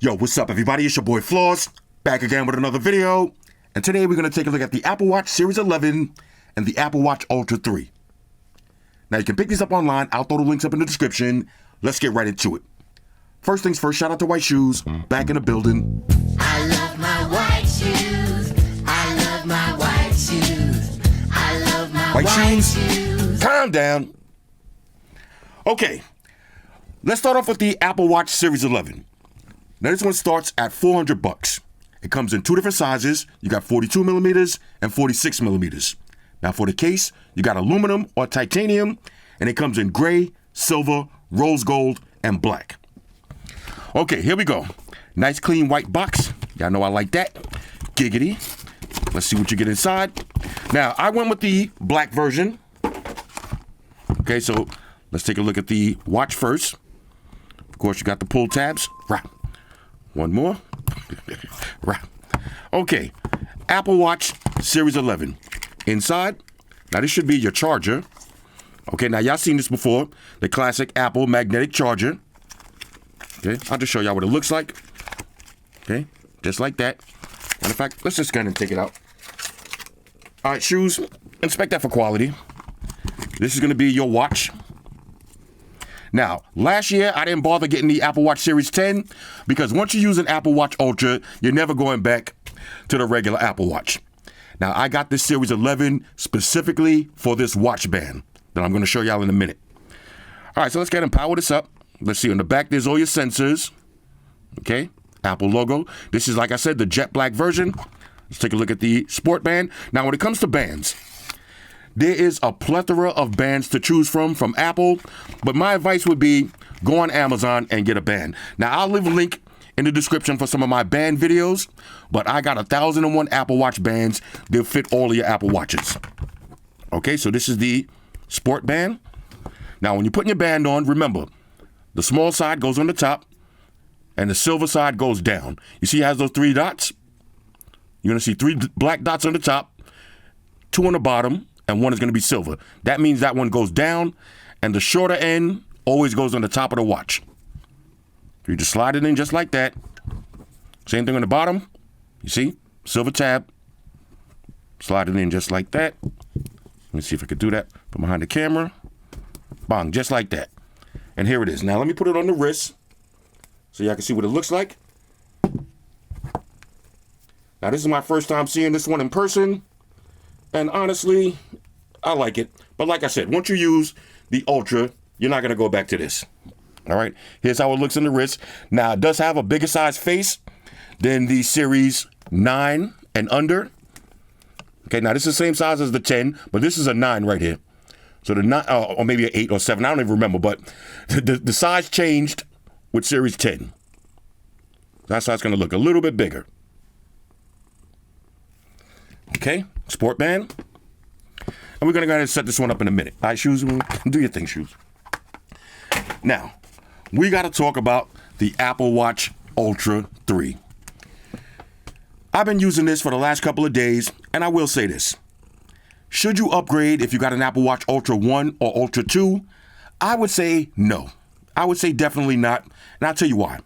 Yo, what's up everybody? It's your boy Floss, back again with another video. And today we're going to take a look at the Apple Watch Series 11 and the Apple Watch Ultra 3. Now you can pick these up online. I'll throw the links up in the description. Let's get right into it. First things first, shout out to White Shoes, back in the building. I love my white shoes. I love my white shoes. I love my white shoes. Calm down. Okay, let's start off with the Apple Watch Series 11. Now this one starts at $400. It comes in two different sizes. You got 42 millimeters and 46 millimeters. Now for the case, you got aluminum or titanium, and it comes in gray, silver, rose gold, and black. Okay, here we go. Nice clean white box. Y'all know I like that. Giggity. Let's see what you get inside. Now, I went with the black version. Okay, so let's take a look at the watch first. Of course, you got the pull tabs. One more. Okay, Apple Watch Series 11. Inside, now this should be your charger. Okay, now y'all seen this before. The classic Apple magnetic charger. Okay, I'll just show y'all what it looks like. Okay, just like that. And in fact, let's just go ahead and take it out. All right, shoes, inspect that for quality. This is gonna be your watch. Now, last year, I didn't bother getting the Apple Watch Series 10 because once you use an Apple Watch Ultra, you're never going back to the regular Apple Watch. Now, I got this Series 11 specifically for this watch band that I'm going to show y'all in a minute. All right, so let's get and power this up. Let's see, on the back, there's all your sensors. Okay, Apple logo. This is, like I said, the jet black version. Let's take a look at the sport band. Now, when it comes to bands, there is a plethora of bands to choose from Apple, but my advice would be go on Amazon and get a band. Now, I'll leave a link in the description for some of my band videos, but I got 1,001 Apple Watch bands. They'll fit all of your Apple Watches. Okay, so this is the sport band. Now, when you're putting your band on, remember, the small side goes on the top, and the silver side goes down. You see it has those three dots? You're going to see three black dots on the top, two on the bottom, and one is going to be silver. That means that one goes down, and the shorter end always goes on the top of the watch. You just slide it in just like that. Same thing on the bottom. You see? Silver tab. Slide it in just like that. Let me see if I could do that from behind the camera. Bang, just like that. And here it is. Now let me put it on the wrist so y'all can see what it looks like. Now this is my first time seeing this one in person. And honestly, I like it. But like I said, once you use the Ultra, you're not going to go back to this. All right, here's how it looks in the wrist. Now, it does have a bigger size face than the Series 9 and under. Okay, now this is the same size as the 10, but this is a 9 right here. So the 9, or maybe an 8 or 7, I don't even remember, but the size changed with Series 10. That's how it's going to look, a little bit bigger. Okay, sport band. And we're going to go ahead and set this one up in a minute. All right, Shoes, do your thing, Shoes. Now, we got to talk about the Apple Watch Ultra 3. I've been using this for the last couple of days, and I will say this. Should you upgrade if you got an Apple Watch Ultra 1 or Ultra 2? I would say no. I would say definitely not, and I'll tell you why.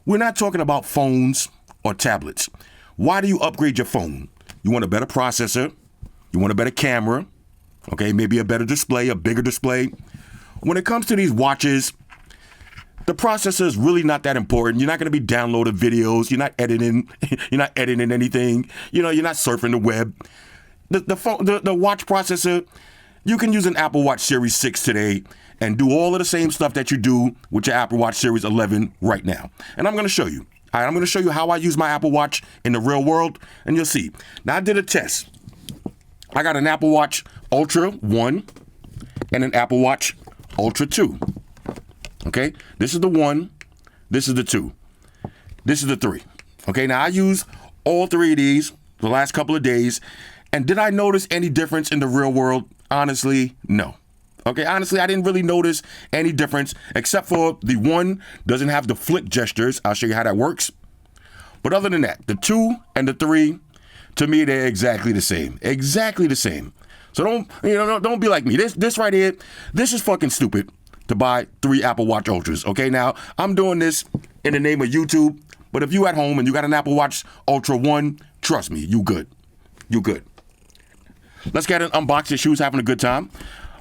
We're not talking about phones or tablets. Why do you upgrade your phone? You want a better processor. You want a better camera. Okay, maybe a better display, a bigger display. When it comes to these watches, the processor is really not that important. You're not going to be downloading videos. You're not editing. You're not editing anything. You know, you're not surfing the web. The watch processor, you can use an Apple Watch Series 6 today and do all of the same stuff that you do with your Apple Watch Series 11 right now. And I'm going to show you. All right, I'm going to show you how I use my Apple Watch in the real world, and you'll see. Now, I did a test. I got an Apple Watch Ultra 1 and an Apple Watch Ultra 2. Okay, this is the 1, this is the 2, this is the 3. Okay, now I use all three of these the last couple of days, and did I notice any difference in the real world? Honestly, no. Okay, honestly, I didn't really notice any difference, except for the 1 doesn't have the flick gestures. I'll show you how that works. But other than that, the 2 and the 3, to me, they're exactly the same. Exactly the same. So don't be like me. This right here, this is fucking stupid to buy 3 Apple Watch Ultras. Okay, now I'm doing this in the name of YouTube. But if you at home and you got an Apple Watch Ultra 1, trust me, you good. You good. Let's get an unbox your shoes, having a good time.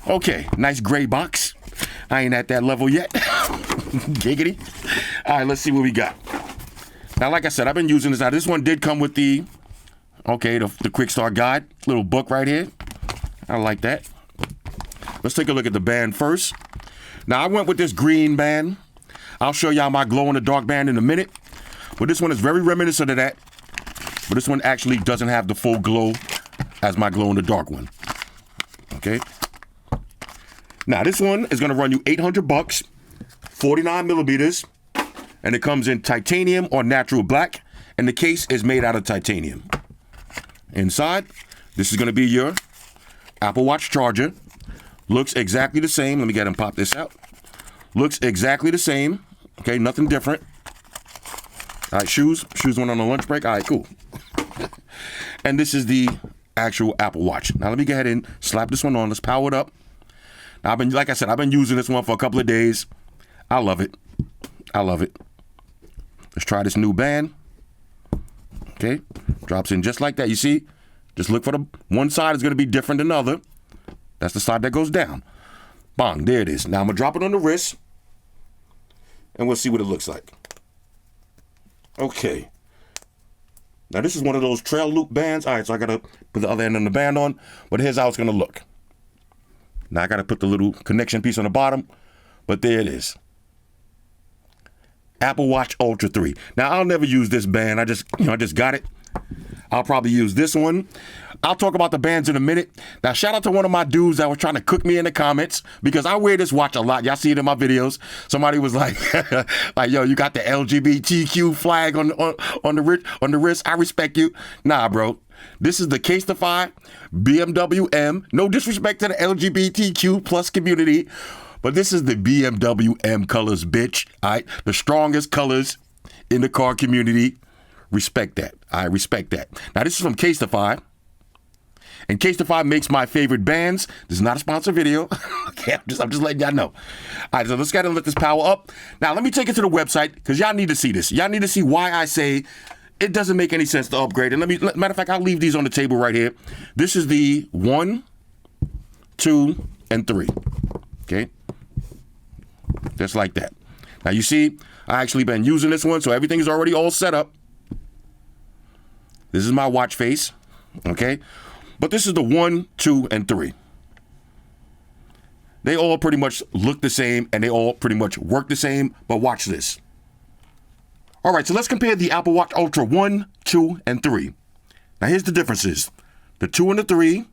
Okay, nice gray box. I ain't at that level yet. Giggity. All right, let's see what we got. Now, like I said, I've been using this. Now, this one did come with the quick start guide. Little book right here. I like that. Let's take a look at the band first. Now, I went with this green band. I'll show y'all my glow-in-the-dark band in a minute. But this one is very reminiscent of that. But this one actually doesn't have the full glow as my glow-in-the-dark one. Okay. Now, this one is going to run you $800, 49 millimeters, and it comes in titanium or natural black, and the case is made out of titanium. Inside, this is going to be your Apple Watch charger. Looks exactly the same. Let me get him pop this out. Looks exactly the same. Okay, nothing different. All right, shoes. Shoes went on a lunch break. All right, cool. And this is the actual Apple Watch. Now, let me go ahead and slap this one on. Let's power it up. Now, like I said, I've been using this one for a couple of days. I love it. I love it. Let's try this new band. Okay. Drops in just like that. You see? Just look for the one side is going to be different than the other. That's the side that goes down. Bang. There it is. Now, I'm going to drop it on the wrist. And we'll see what it looks like. Okay. Now, this is one of those trail loop bands. All right, so I got to put the other end of the band on. But here's how it's going to look. Now I got to put the little connection piece on the bottom, but there it is. Apple Watch Ultra 3. Now I'll never use this band. I just got it. I'll probably use this one. I'll talk about the bands in a minute. Now shout out to one of my dudes that was trying to cook me in the comments because I wear this watch a lot. Y'all see it in my videos. Somebody was like, yo, you got the LGBTQ flag on the wrist. I respect you. Nah, bro. This is the Casetify BMW M. No disrespect to the LGBTQ plus community, but this is the BMW M colors, bitch. All right, the strongest colors in the car community. Respect that. I respect that. Now this is from Casetify, and Casetify makes my favorite bands. This is not a sponsored video. Okay, I'm just letting y'all know. All right, so let's go ahead and let this power up. Now let me take it to the website because y'all need to see this. Y'all need to see why I say it doesn't make any sense to upgrade. And matter of fact, I'll leave these on the table right here. This is the 1, 2, and 3. Okay? Just like that. Now you see, I actually been using this one, so everything is already all set up. This is my watch face. Okay? But this is the 1, 2, and 3. They all pretty much look the same, and they all pretty much work the same, but watch this. All right, so let's compare the Apple Watch Ultra 1, 2, and 3. Now, here's the differences. The 2 and the 3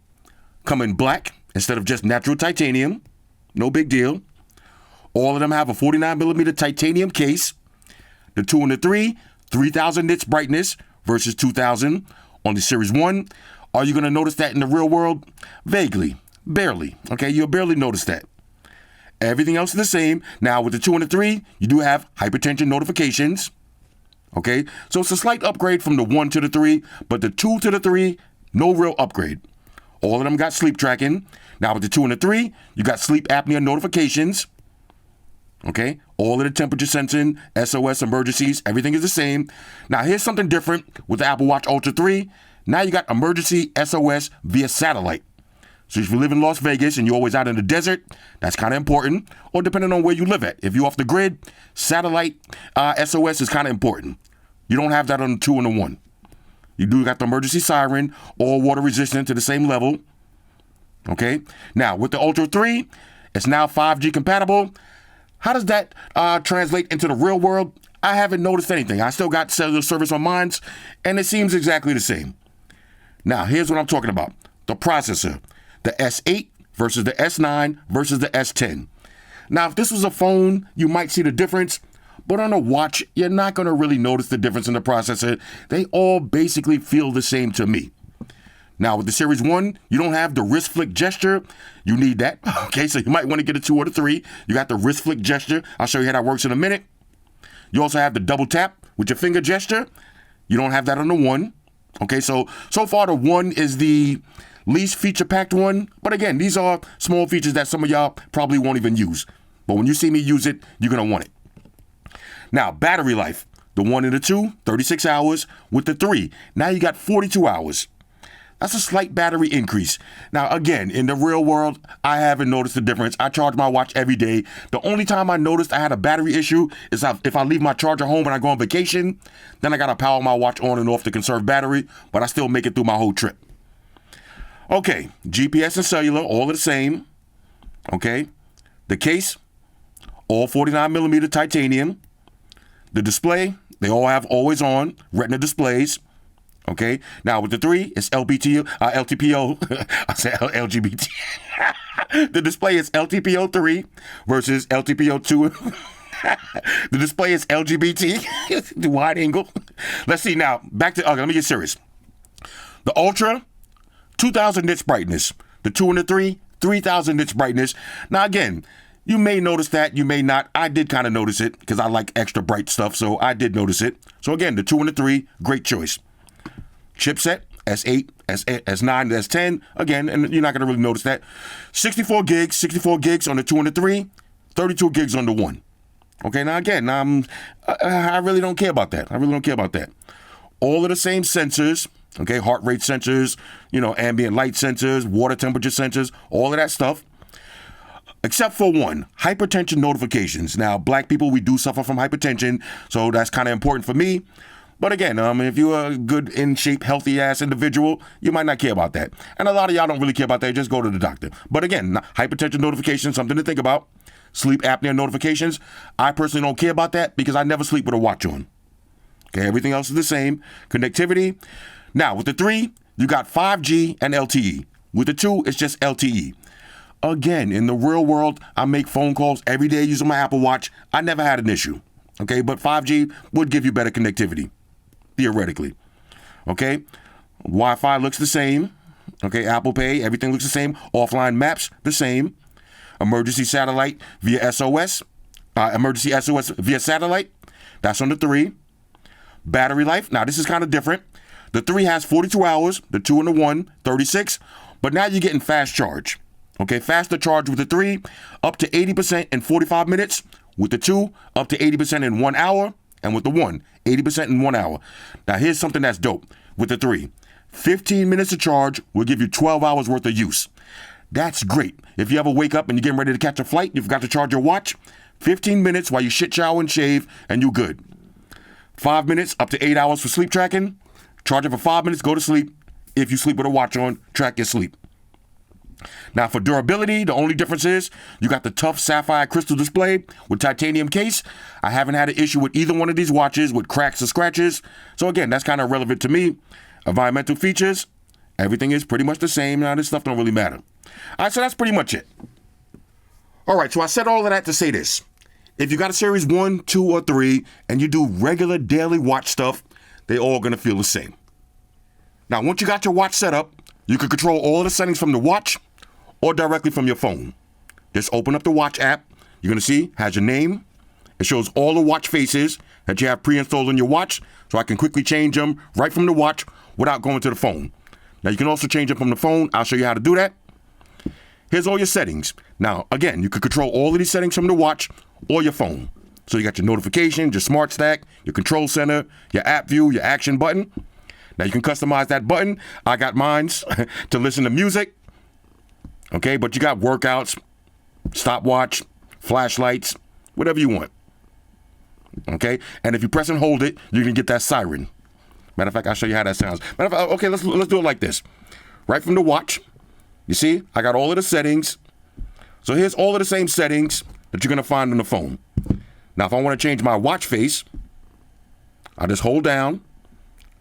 come in black instead of just natural titanium. No big deal. All of them have a 49 millimeter titanium case. The 2 and the 3, 3,000 nits brightness versus 2,000 on the Series 1. Are you going to notice that in the real world? Vaguely. Barely. Okay, you'll barely notice that. Everything else is the same. Now, with the 2 and the 3, you do have hypertension notifications. Okay, so it's a slight upgrade from the 1 to the 3, but the 2 to the 3, no real upgrade. All of them got sleep tracking. Now with the 2 and the 3, you got sleep apnea notifications. Okay, all of the temperature sensing, SOS emergencies, everything is the same. Now here's something different with the Apple Watch Ultra 3. Now you got emergency SOS via satellite. So if you live in Las Vegas and you're always out in the desert, that's kind of important. Or depending on where you live at. If you're off the grid, satellite SOS is kind of important. You don't have that on the 2 and the 1. You do got the emergency siren, all water resistant to the same level. Okay. Now with the Ultra 3, it's now 5G compatible. How does that translate into the real world? I haven't noticed anything. I still got cellular service on mine, and it seems exactly the same. Now here's what I'm talking about. The processor. The S8 versus the S9 versus the S10. Now, if this was a phone, you might see the difference, but on a watch, you're not going to really notice the difference in the processor. They all basically feel the same to me. Now, with the Series 1, you don't have the wrist flick gesture. You need that. Okay, so you might want to get a 2 or a 3. You got the wrist flick gesture. I'll show you how that works in a minute. You also have the double tap with your finger gesture. You don't have that on the 1. Okay, so far the 1 is the least feature-packed one. But again, these are small features that some of y'all probably won't even use. But when you see me use it, you're going to want it. Now, battery life. The 1 and the 2, 36 hours. With the 3, now you got 42 hours. That's a slight battery increase. Now, again, in the real world, I haven't noticed the difference. I charge my watch every day. The only time I noticed I had a battery issue is if I leave my charger home and I go on vacation, then I got to power my watch on and off to conserve battery, but I still make it through my whole trip. Okay, GPS and cellular, all are the same. Okay, the case, all 49 millimeter titanium. The display, they all have always on retina displays. Okay, now with the 3, it's LTPO. I said LGBT. The display is LTPO 3 versus LTPO 2. The display is LGBT, the wide angle. Let's see now, back to, okay, let me get serious. The Ultra, 2,000 nits brightness. The 2 and the 3, 3,000 nits brightness. Now again, you may notice that, you may not. I did kind of notice it because I like extra bright stuff, so I did notice it. So again, the 2 and the 3, great choice. Chipset, S8, S9, S10, again, and you're not going to really notice that. 64 gigs on the 2 and the 3, 32 gigs on the 1. Okay, now again, I really don't care about that. All of the same sensors, okay, heart rate sensors, ambient light sensors, water temperature sensors, all of that stuff. Except for one, hypertension notifications. Now, black people, we do suffer from hypertension, so that's kind of important for me. But again, if you're a good, in shape, healthy ass individual, you might not care about that. And a lot of y'all don't really care about that. Just go to the doctor. But again, hypertension notifications, something to think about. Sleep apnea notifications. I personally don't care about that because I never sleep with a watch on. Okay, everything else is the same. Connectivity. Now, with the 3, you got 5G and LTE. With the 2, it's just LTE. Again, in the real world, I make phone calls every day using my Apple Watch. I never had an issue. Okay, but 5G would give you better connectivity. Theoretically. Okay, Wi-Fi looks the same. Okay, Apple Pay, everything looks the same. Offline maps, the same. Emergency satellite via SOS. Emergency SOS via satellite. That's on the 3. Battery life. Now, this is kind of different. The 3 has 42 hours. The 2 and the 1, 36. But now you're getting fast charge. Okay, faster charge with the 3, up to 80% in 45 minutes. With the 2, up to 80% in 1 hour. And with the 1, 80% in 1 hour. Now, here's something that's dope. With the 3, 15 minutes of charge will give you 12 hours worth of use. That's great. If you ever wake up and you're getting ready to catch a flight, you forgot to charge your watch, 15 minutes while you shit, shower, and shave, and you're good. 5 minutes, up to 8 hours for sleep tracking. Charge it for 5 minutes, go to sleep. If you sleep with a watch on, track your sleep. Now, for durability, the only difference is you got the tough sapphire crystal display with titanium case. I haven't had an issue with either one of these watches with cracks or scratches. So again, that's kind of relevant to me. Environmental features, everything is pretty much the same. Now, this stuff don't really matter. All right, so that's pretty much it. All right, so I said all of that to say this. If you got a series 1, 2, or 3, and you do regular daily watch stuff, they all going to feel the same. Now, once you got your watch set up, you can control all of the settings from the watch or directly from your phone. Just open up the watch app. You're going to see, has your name. It shows all the watch faces that you have pre-installed on your watch, so I can quickly change them right from the watch without going to the phone. Now, you can also change them from the phone. I'll show you how to do that. Here's all your settings. Now, again, you can control all of these settings from the watch or your phone. So you got your notifications, your smart stack, your control center, your app view, your action button. Now, you can customize that button. I got mine's to listen to music. Okay, but you got workouts, stopwatch, flashlights, whatever you want. Okay, and if you press and hold it, you can get that siren. Matter of fact, I'll show you how that sounds. Matter of fact, okay, let's do it like this. Right from the watch, you see, I got all of the settings. So here's all of the same settings that you're gonna find on the phone. Now, if I want to change my watch face, I just hold down,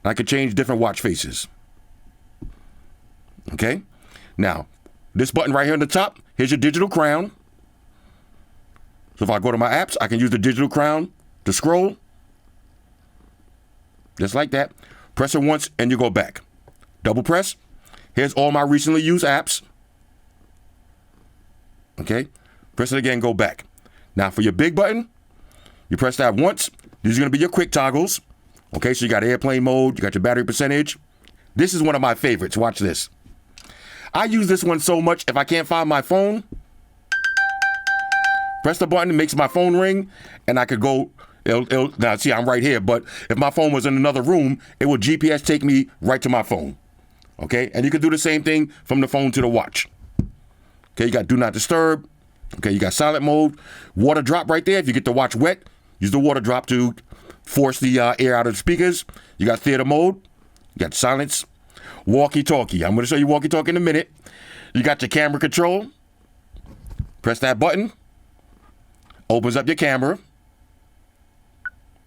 and I can change different watch faces. Okay, now, this button right here on the top, here's your digital crown. So if I go to my apps, I can use the digital crown to scroll. Just like that. Press it once and you go back. Double press. Here's all my recently used apps. Okay. Press it again, go back. Now for your big button, you press that once. These are going to be your quick toggles. Okay, so you got airplane mode, you got your battery percentage. This is one of my favorites. Watch this. I use this one so much, if I can't find my phone, press the button, it makes my phone ring, and I could go, Now, see, I'm right here, but if my phone was in another room, it will GPS take me right to my phone. Okay, and you can do the same thing from the phone to the watch. Okay, you got do not disturb. Okay, you got silent mode, water drop right there. If you get the watch wet, use the water drop to force the air out of the speakers. You got theater mode. You got silence. Walkie-talkie. I'm going to show you walkie-talkie in a minute. You got your camera control. Press that button. Opens up your camera.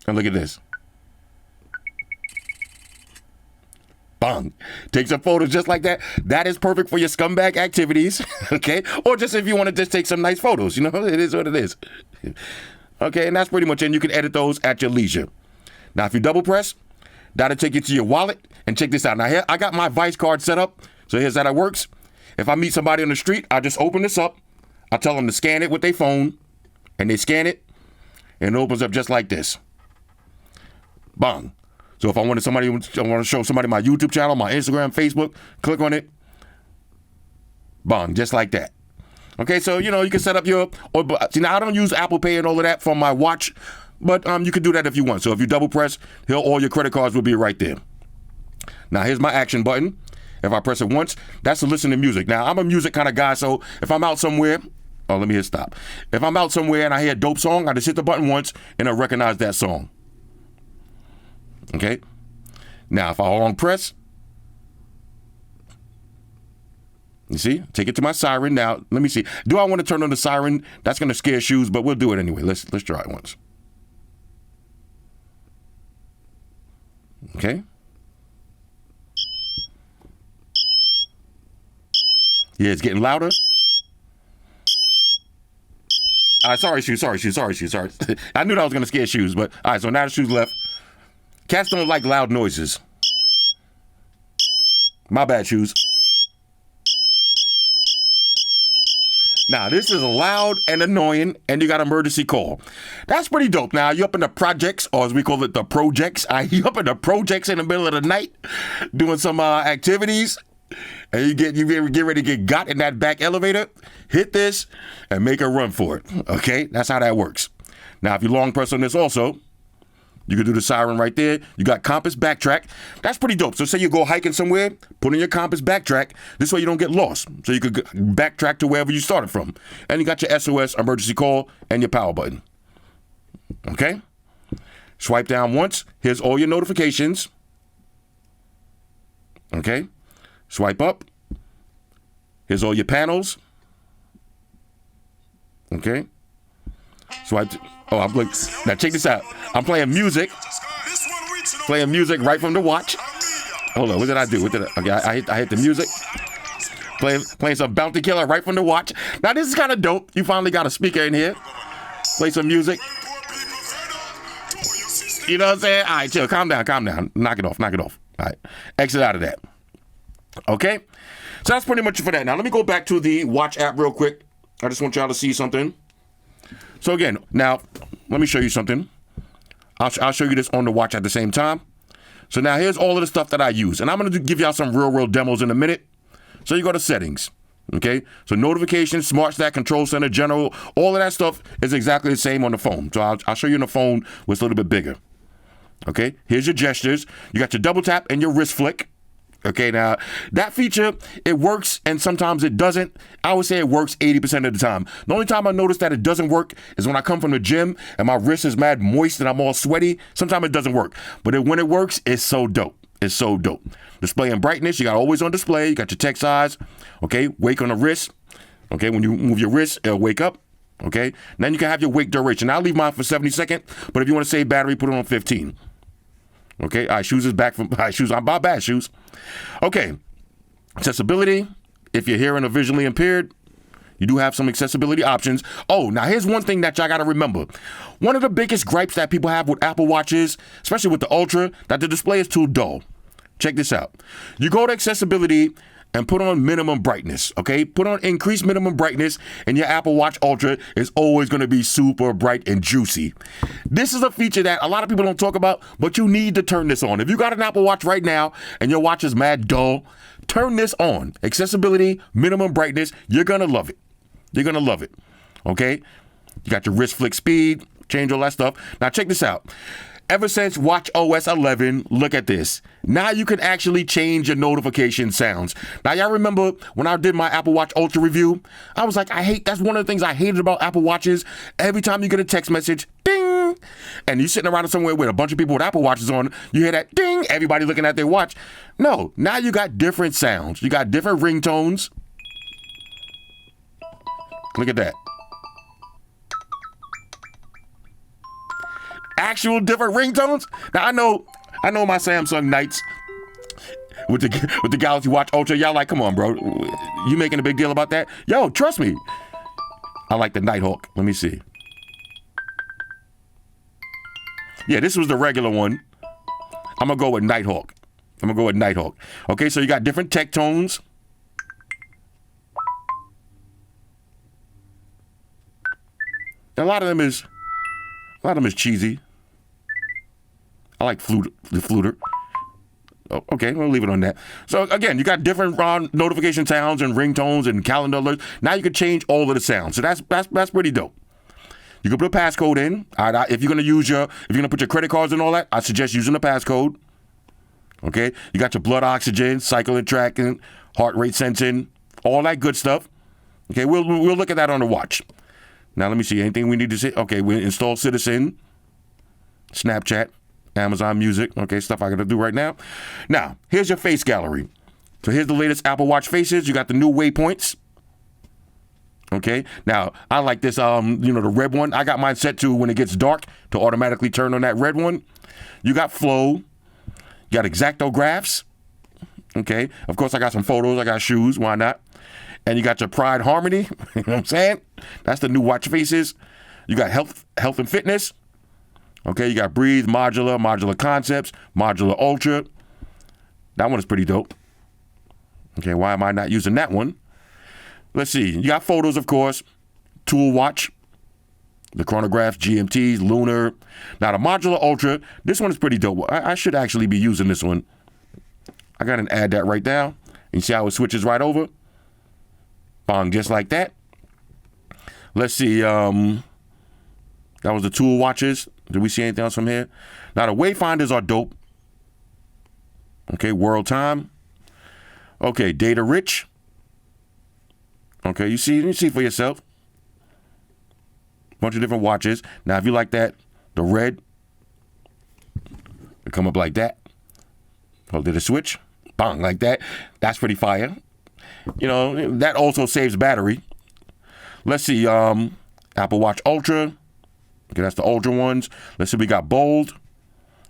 And look at this. Bang. Take some photos just like that. That is perfect for your scumbag activities, okay? Or just if you want to just take some nice photos, you know, it is what it is. Okay, and that's pretty much it. And you can edit those at your leisure. Now, if you double press, that'll take you to your wallet. And check this out. Now, here, I got my Vice card set up. So here's how that works. If I meet somebody on the street, I just open this up. I tell them to scan it with their phone. And they scan it. And it opens up just like this. Bang. So if I want to show somebody my YouTube channel, my Instagram, Facebook, click on it. Bang, just like that. Okay, so, you know, you can set up see, now I don't use Apple Pay and all of that for my watch, but you can do that if you want. So if you double press, all your credit cards will be right there. Now, here's my action button. If I press it once, that's to listen to music. Now, I'm a music kind of guy, so if I'm out somewhere, let me hit stop. If I'm out somewhere and I hear a dope song, I just hit the button once and I'll recognize that song. Okay, now if I long press, you see, take it to my siren. Now, let me see. Do I want to turn on the siren? That's going to scare shoes, but we'll do it anyway. Let's try it once. Okay. Yeah, it's getting louder. Sorry, shoes. I knew that was going to scare shoes, but all right, so now the shoes left. Cats don't like loud noises. My bad, shoes. Now, this is loud and annoying, and you got emergency call. That's pretty dope. Now, you up in the projects, or as we call it, the projects. You up in the projects in the middle of the night doing some activities, and you get ready to get got in that back elevator. Hit this and make a run for it. Okay, that's how that works. Now, if you long press on this also, you can do the siren right there. You got compass backtrack. That's pretty dope. So say you go hiking somewhere, put in your compass backtrack. This way you don't get lost. So you could backtrack to wherever you started from. And you got your SOS, emergency call, and your power button. Okay? Swipe down once. Here's all your notifications. Okay? Swipe up. Here's all your panels. Okay? Swipe. I'm like, now check this out. I'm playing music. Playing music right from the watch. Hold on, what did I do? Okay, I hit the music. Playing some Bounty Killer right from the watch. Now this is kind of dope. You finally got a speaker in here. Play some music. You know what I'm saying? All right, chill. Calm down. Knock it off. All right. Exit out of that. Okay? So that's pretty much it for that. Now let me go back to the watch app real quick. I just want y'all to see something. So again, now, let me show you something. I'll show you this on the watch at the same time. So now here's all of the stuff that I use. And I'm going to give y'all some real world demos in a minute. So you go to settings. Okay? So notifications, smart stack, control center, general, all of that stuff is exactly the same on the phone. So I'll show you on the phone where it's a little bit bigger. Okay? Here's your gestures. You got your double tap and your wrist flick. Okay, now that feature, it works and sometimes it doesn't. I would say it works 80% of the time. The only time I notice that it doesn't work is when I come from the gym and my wrist is mad moist and I'm all sweaty. Sometimes it doesn't work. But when it works, it's so dope. Display and brightness, you got always on display. You got your text size. Okay, wake on the wrist. Okay, when you move your wrist, it'll wake up. Okay, then you can have your wake duration. I'll leave mine for 70 seconds, but if you want to save battery, put it on 15. Okay, all right, shoes is back from, all right, shoes, I'm about bad shoes. Okay, accessibility, if you're hearing or visually impaired, you do have some accessibility options. Oh, now here's one thing that y'all gotta remember. One of the biggest gripes that people have with Apple Watches, especially with the Ultra, that the display is too dull. Check this out. You go to accessibility and put on minimum brightness, okay? Put on increased minimum brightness and your Apple Watch Ultra is always gonna be super bright and juicy. This is a feature that a lot of people don't talk about, but you need to turn this on. If you got an Apple Watch right now and your watch is mad dull, turn this on. Accessibility, minimum brightness, you're gonna love it. Okay? You got your wrist flick speed, change all that stuff. Now check this out. Ever since Watch OS 11, look at this. Now you can actually change your notification sounds. Now y'all remember when I did my Apple Watch Ultra review, I was like, that's one of the things I hated about Apple Watches. Every time you get a text message, ding, and you're sitting around somewhere with a bunch of people with Apple Watches on, you hear that ding, everybody looking at their watch. No, now you got different sounds. You got different ringtones. Look at that. Actual different ringtones. Now I know my Samsung Knights with the Galaxy Watch Ultra. Y'all like, come on, bro. You making a big deal about that? Yo, trust me. I like the Nighthawk. Let me see. Yeah, this was the regular one. I'm gonna go with Nighthawk. Okay, so you got different tech tones. A lot of them is cheesy. I like the fluter. Oh, okay, we'll leave it on that. So again, you got different notification sounds and ringtones and calendar alerts. Now you can change all of the sounds. So that's pretty dope. You can put a passcode in. If you're gonna put your credit cards and all that, I suggest using the passcode. Okay, you got your blood oxygen, cycling tracking, heart rate sensing, all that good stuff. Okay, we'll look at that on the watch. Now let me see. Anything we need to say? Okay, we install Citizen, Snapchat, Amazon Music. Okay, stuff I got to do right now. Now here's your face gallery. So here's the latest Apple Watch faces. You got the new waypoints. Okay. Now I like this. The red one. I got mine set to when it gets dark to automatically turn on that red one. You got flow. You got exactographs. Okay. Of course, I got some photos. I got shoes. Why not? And you got your Pride Harmony. You know what I'm saying? That's the new watch faces. You got health and fitness. Okay, you got Breathe, Modular Concepts, Modular Ultra. That one is pretty dope. Okay, why am I not using that one? Let's see. You got photos, of course. Tool Watch. The chronographs, GMTs, Lunar. Now, the Modular Ultra, this one is pretty dope. I should actually be using this one. I got to add that right now. You see how it switches right over? Bong, just like that. Let's see. That was the tool watches. Did we see anything else from here? Now the wayfinders are dope. Okay, world time. Okay, data rich. Okay, you see for yourself. Bunch of different watches. Now if you like that, the red, it come up like that. Oh, did it switch? Bong, like that. That's pretty fire. That also saves battery. Let's see, Apple Watch Ultra. Okay, that's the Ultra ones. Let's see, we got Bold.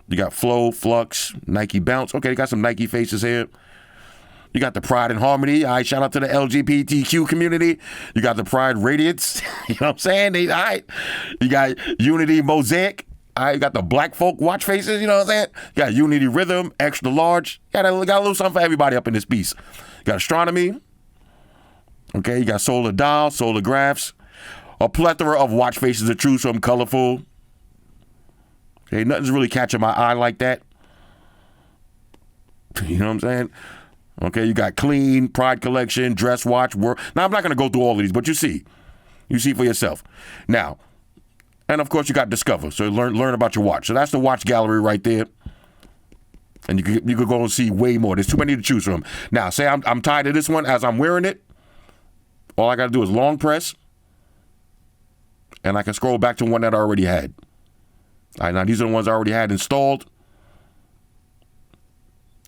You got Flow, Flux, Nike Bounce. Okay, you got some Nike faces here. You got the Pride and Harmony. All right, shout out to the LGBTQ community. You got the Pride Radiance. You know what I'm saying? All right. You got Unity Mosaic. All right, you got the Black Folk watch faces. You know what I'm saying? You got Unity Rhythm, extra large. Got a little something for everybody up in this piece. You got Astronomy. Okay, you got Solar Dial, Solar Graphs. A plethora of watch faces to choose from, colorful. Okay, nothing's really catching my eye like that. You know what I'm saying? Okay, you got Clean, Pride Collection, Dress Watch, Work. Now, I'm not going to go through all of these, but you see for yourself. Now, and of course, you got Discover, so learn about your watch. So that's the watch gallery right there. And you could go and see way more. There's too many to choose from. Now, say I'm tired of this one as I'm wearing it. All I got to do is long press. And I can scroll back to one that I already had. All right, now these are the ones I already had installed.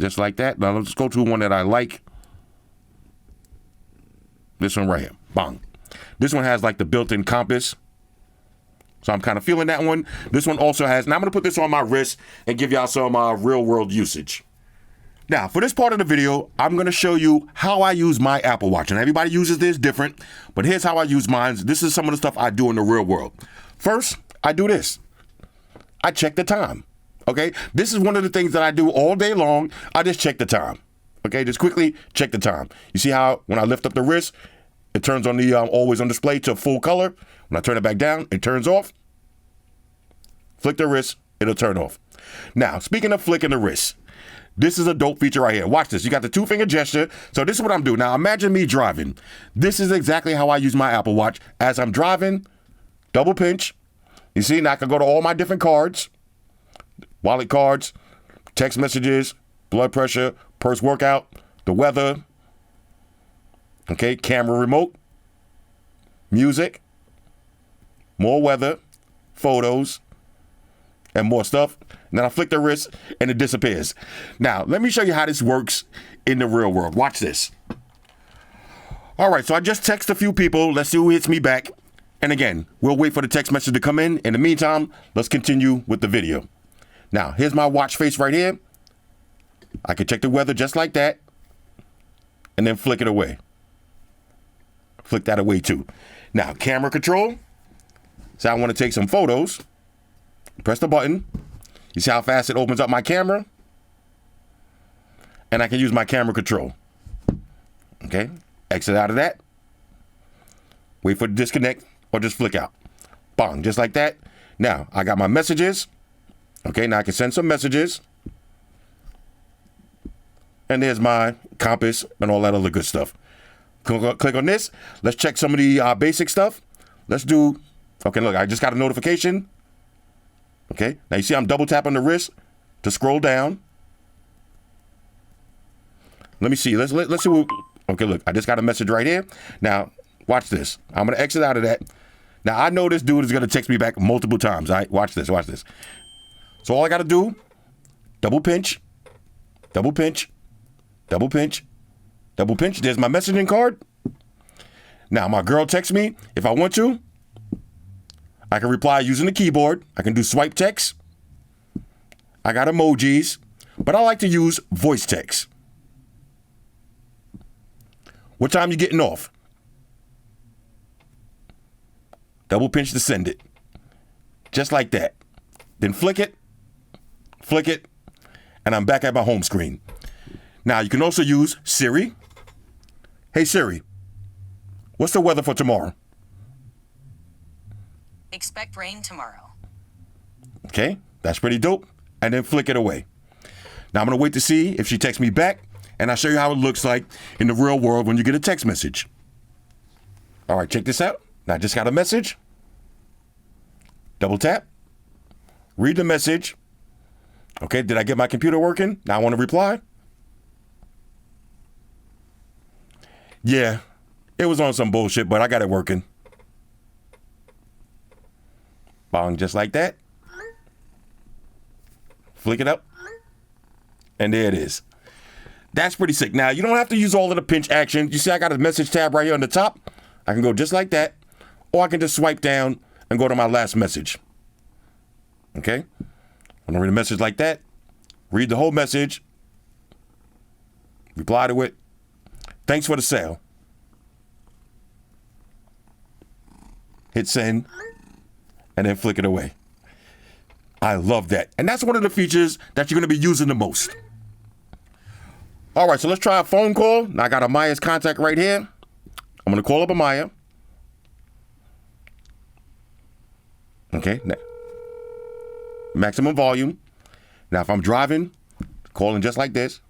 Just like that. Now let's go to one that I like. This one right here. Bang. This one has like the built-in compass. So I'm kind of feeling that one. This one also has, now I'm going to put this on my wrist and give y'all some real-world usage. Now, for this part of the video, I'm going to show you how I use my Apple Watch. And everybody uses this different, but here's how I use mine. This is some of the stuff I do in the real world. First, I do this. I check the time, okay? This is one of the things that I do all day long. I just check the time, okay? Just quickly check the time. You see how when I lift up the wrist, it turns on the always on display to full color. When I turn it back down, it turns off. Flick the wrist, it'll turn off. Now, speaking of flicking the wrist, this is a dope feature right here. Watch this. You got the 2-finger gesture. So this is what I'm doing. Now imagine me driving. This is exactly how I use my Apple Watch. As I'm driving, double pinch, You see, now I can go to all my different cards, wallet cards, text messages, blood pressure, purse workout, the weather, okay, camera remote, music, more weather, photos, and more stuff. And then I flick the wrist and it disappears. Now, let me show you how this works in the real world. Watch this. All right, so I just text a few people. Let's see who hits me back. And again, we'll wait for the text message to come in. In the meantime, let's continue with the video. Now, here's my watch face right here. I can check the weather just like that. And then flick it away. Flick that away too. Now, camera control. So I want to take some photos. Press the button. You see how fast it opens up my camera? And I can use my camera control. Okay, exit out of that. Wait for it to disconnect or just flick out. Bang, just like that. Now, I got my messages. Okay, now I can send some messages. And there's my compass and all that other good stuff. Click on this. Let's check some of the basic stuff. Let's do, okay, look, I just got a notification. Okay, now you see I'm double tapping the wrist to scroll down. Let me see, let's see what, okay, look, I just got a message right here. Now, watch this. I'm gonna exit out of that. Now, I know this dude is gonna text me back multiple times, all right? Watch this, watch this. So all I gotta do, double pinch, double pinch, double pinch, double pinch. There's my messaging card. Now, my girl texts me. If I want to, I can reply using the keyboard. I can do swipe text. I got emojis, but I like to use voice text. What time you getting off? Double pinch to send it. Just like that. Then flick it, and I'm back at my home screen. Now, you can also use Siri. Hey, Siri, what's the weather for tomorrow? Expect rain tomorrow. Okay, that's pretty dope. And then flick it away. Now, I'm going to wait to see if she texts me back, and I'll show you how it looks like in the real world when you get a text message. All right, check this out. Now, I just got a message. Double tap. Read the message. Okay, did I get my computer working? Now I want to reply. Yeah, it was on some bullshit, but I got it working. Bong, just like that. Flick it up. And there it is. That's pretty sick. Now, you don't have to use all of the pinch action. You see I got a message tab right here on the top. I can go just like that. Or I can just swipe down and go to my last message. Okay? I'm going to read a message like that. Read the whole message. Reply to it. Thanks for the sale. Hit send. And then flick it away. I love that. And that's one of the features that you're going to be using the most. All right, so let's try a phone call. Now I got Amaya's contact right here. I'm going to call up Amaya. Okay. Maximum volume. Now, if I'm driving, calling just like this.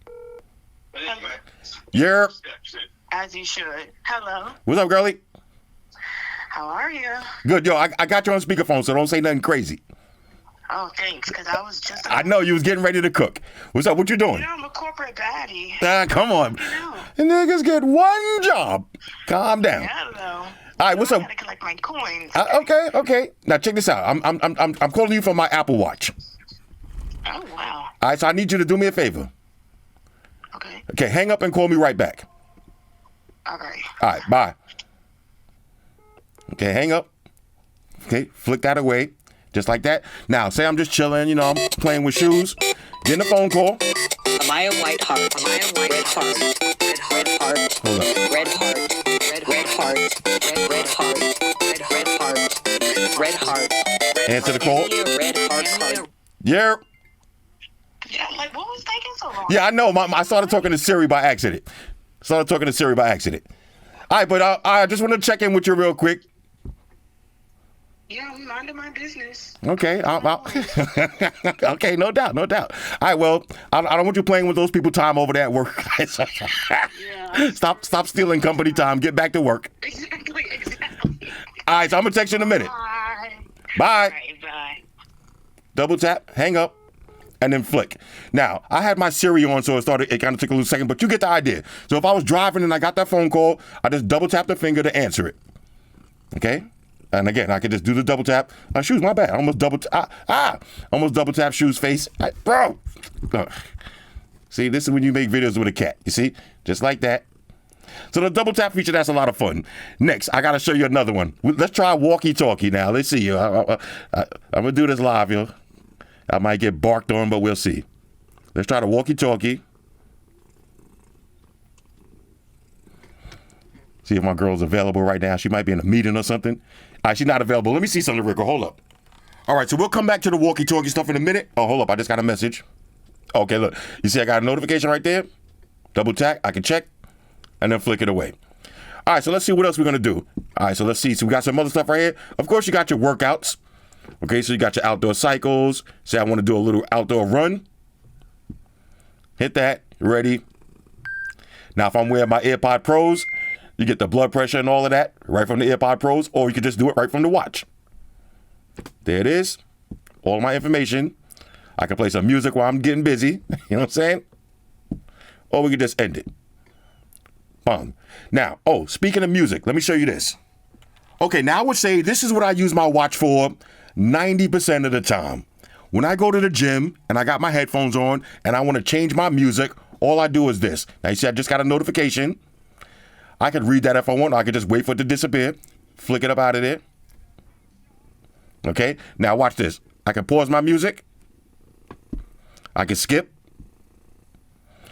Yeah. As you should. Hello. What's up, girlie? How are you? Good. Yo, I got you on speakerphone, so don't say nothing crazy. Oh, thanks, because I was just... I know you was getting ready to cook. What's up? What you doing? You know, I'm a corporate baddie. Come on. The niggas get one job. Calm down. Hello. All right, what's up? I gotta collect my coins. Okay. Now check this out. I'm calling you from my Apple Watch. Oh, wow. All right, so I need you to do me a favor. Okay. Okay, hang up and call me right back. All right. All right, bye. Okay, hang up. Okay, flick that away. Just like that. Now, say I'm just chilling, you know, I'm playing with shoes. Getting a phone call. Amaya White Heart. Amaya White Red Heart. Red Heart. Hold up. Red Heart. Red Heart. Red Heart. Red Heart. Red Heart. Answer the call. Red Heart. Yeah. Yeah, like, what was taking so long? Yeah, I know. I started talking to Siri by accident. All right, but I just want to check in with you real quick. Yeah, I'm minding my business. Okay. Okay, no doubt. All right, well, I don't want you playing with those people time over there at work. Yeah. Stop stealing company time. Get back to work. Exactly. All right, so I'm going to text you in a minute. Bye. Bye. All right, bye. Double tap, hang up, and then flick. Now, I had my Siri on, so it kind of took a little second, but you get the idea. So if I was driving and I got that phone call, I just double tap the finger to answer it. Okay? And again, I could just do the double tap. Shoes, my bad. I almost double tap shoes face. Bro. See, this is when you make videos with a cat. You see? Just like that. So the double tap feature, that's a lot of fun. Next, I got to show you another one. Let's try walkie-talkie now. Let's see. I'm going to do this live, yo. I might get barked on, but we'll see. Let's try the walkie-talkie. See if my girl's available right now. She might be in a meeting or something. All right, she's not available. Let me see something, Rico. Hold up. All right, so we'll come back to the walkie-talkie stuff in a minute. Oh, hold up. I just got a message. Okay, look. You see I got a notification right there? Double tap. I can check. And then flick it away. All right, so let's see what else we're going to do. All right, so let's see. So we got some other stuff right here. Of course, you got your workouts. Okay, so you got your outdoor cycles. Say I want to do a little outdoor run. Hit that. Ready. Now, if I'm wearing my AirPod Pros, you get the blood pressure and all of that right from the AirPod Pros, or you could just do it right from the watch. There it is. All my information. I can play some music while I'm getting busy. You know what I'm saying? Or we could just end it. Boom. Now, speaking of music, let me show you this. Okay, now I would say this is what I use my watch for 90% of the time. When I go to the gym and I got my headphones on and I want to change my music, all I do is this. Now, you see, I just got a notification. I could read that if I want. I could just wait for it to disappear. Flick it up out of there. Okay, now watch this. I can pause my music. I can skip.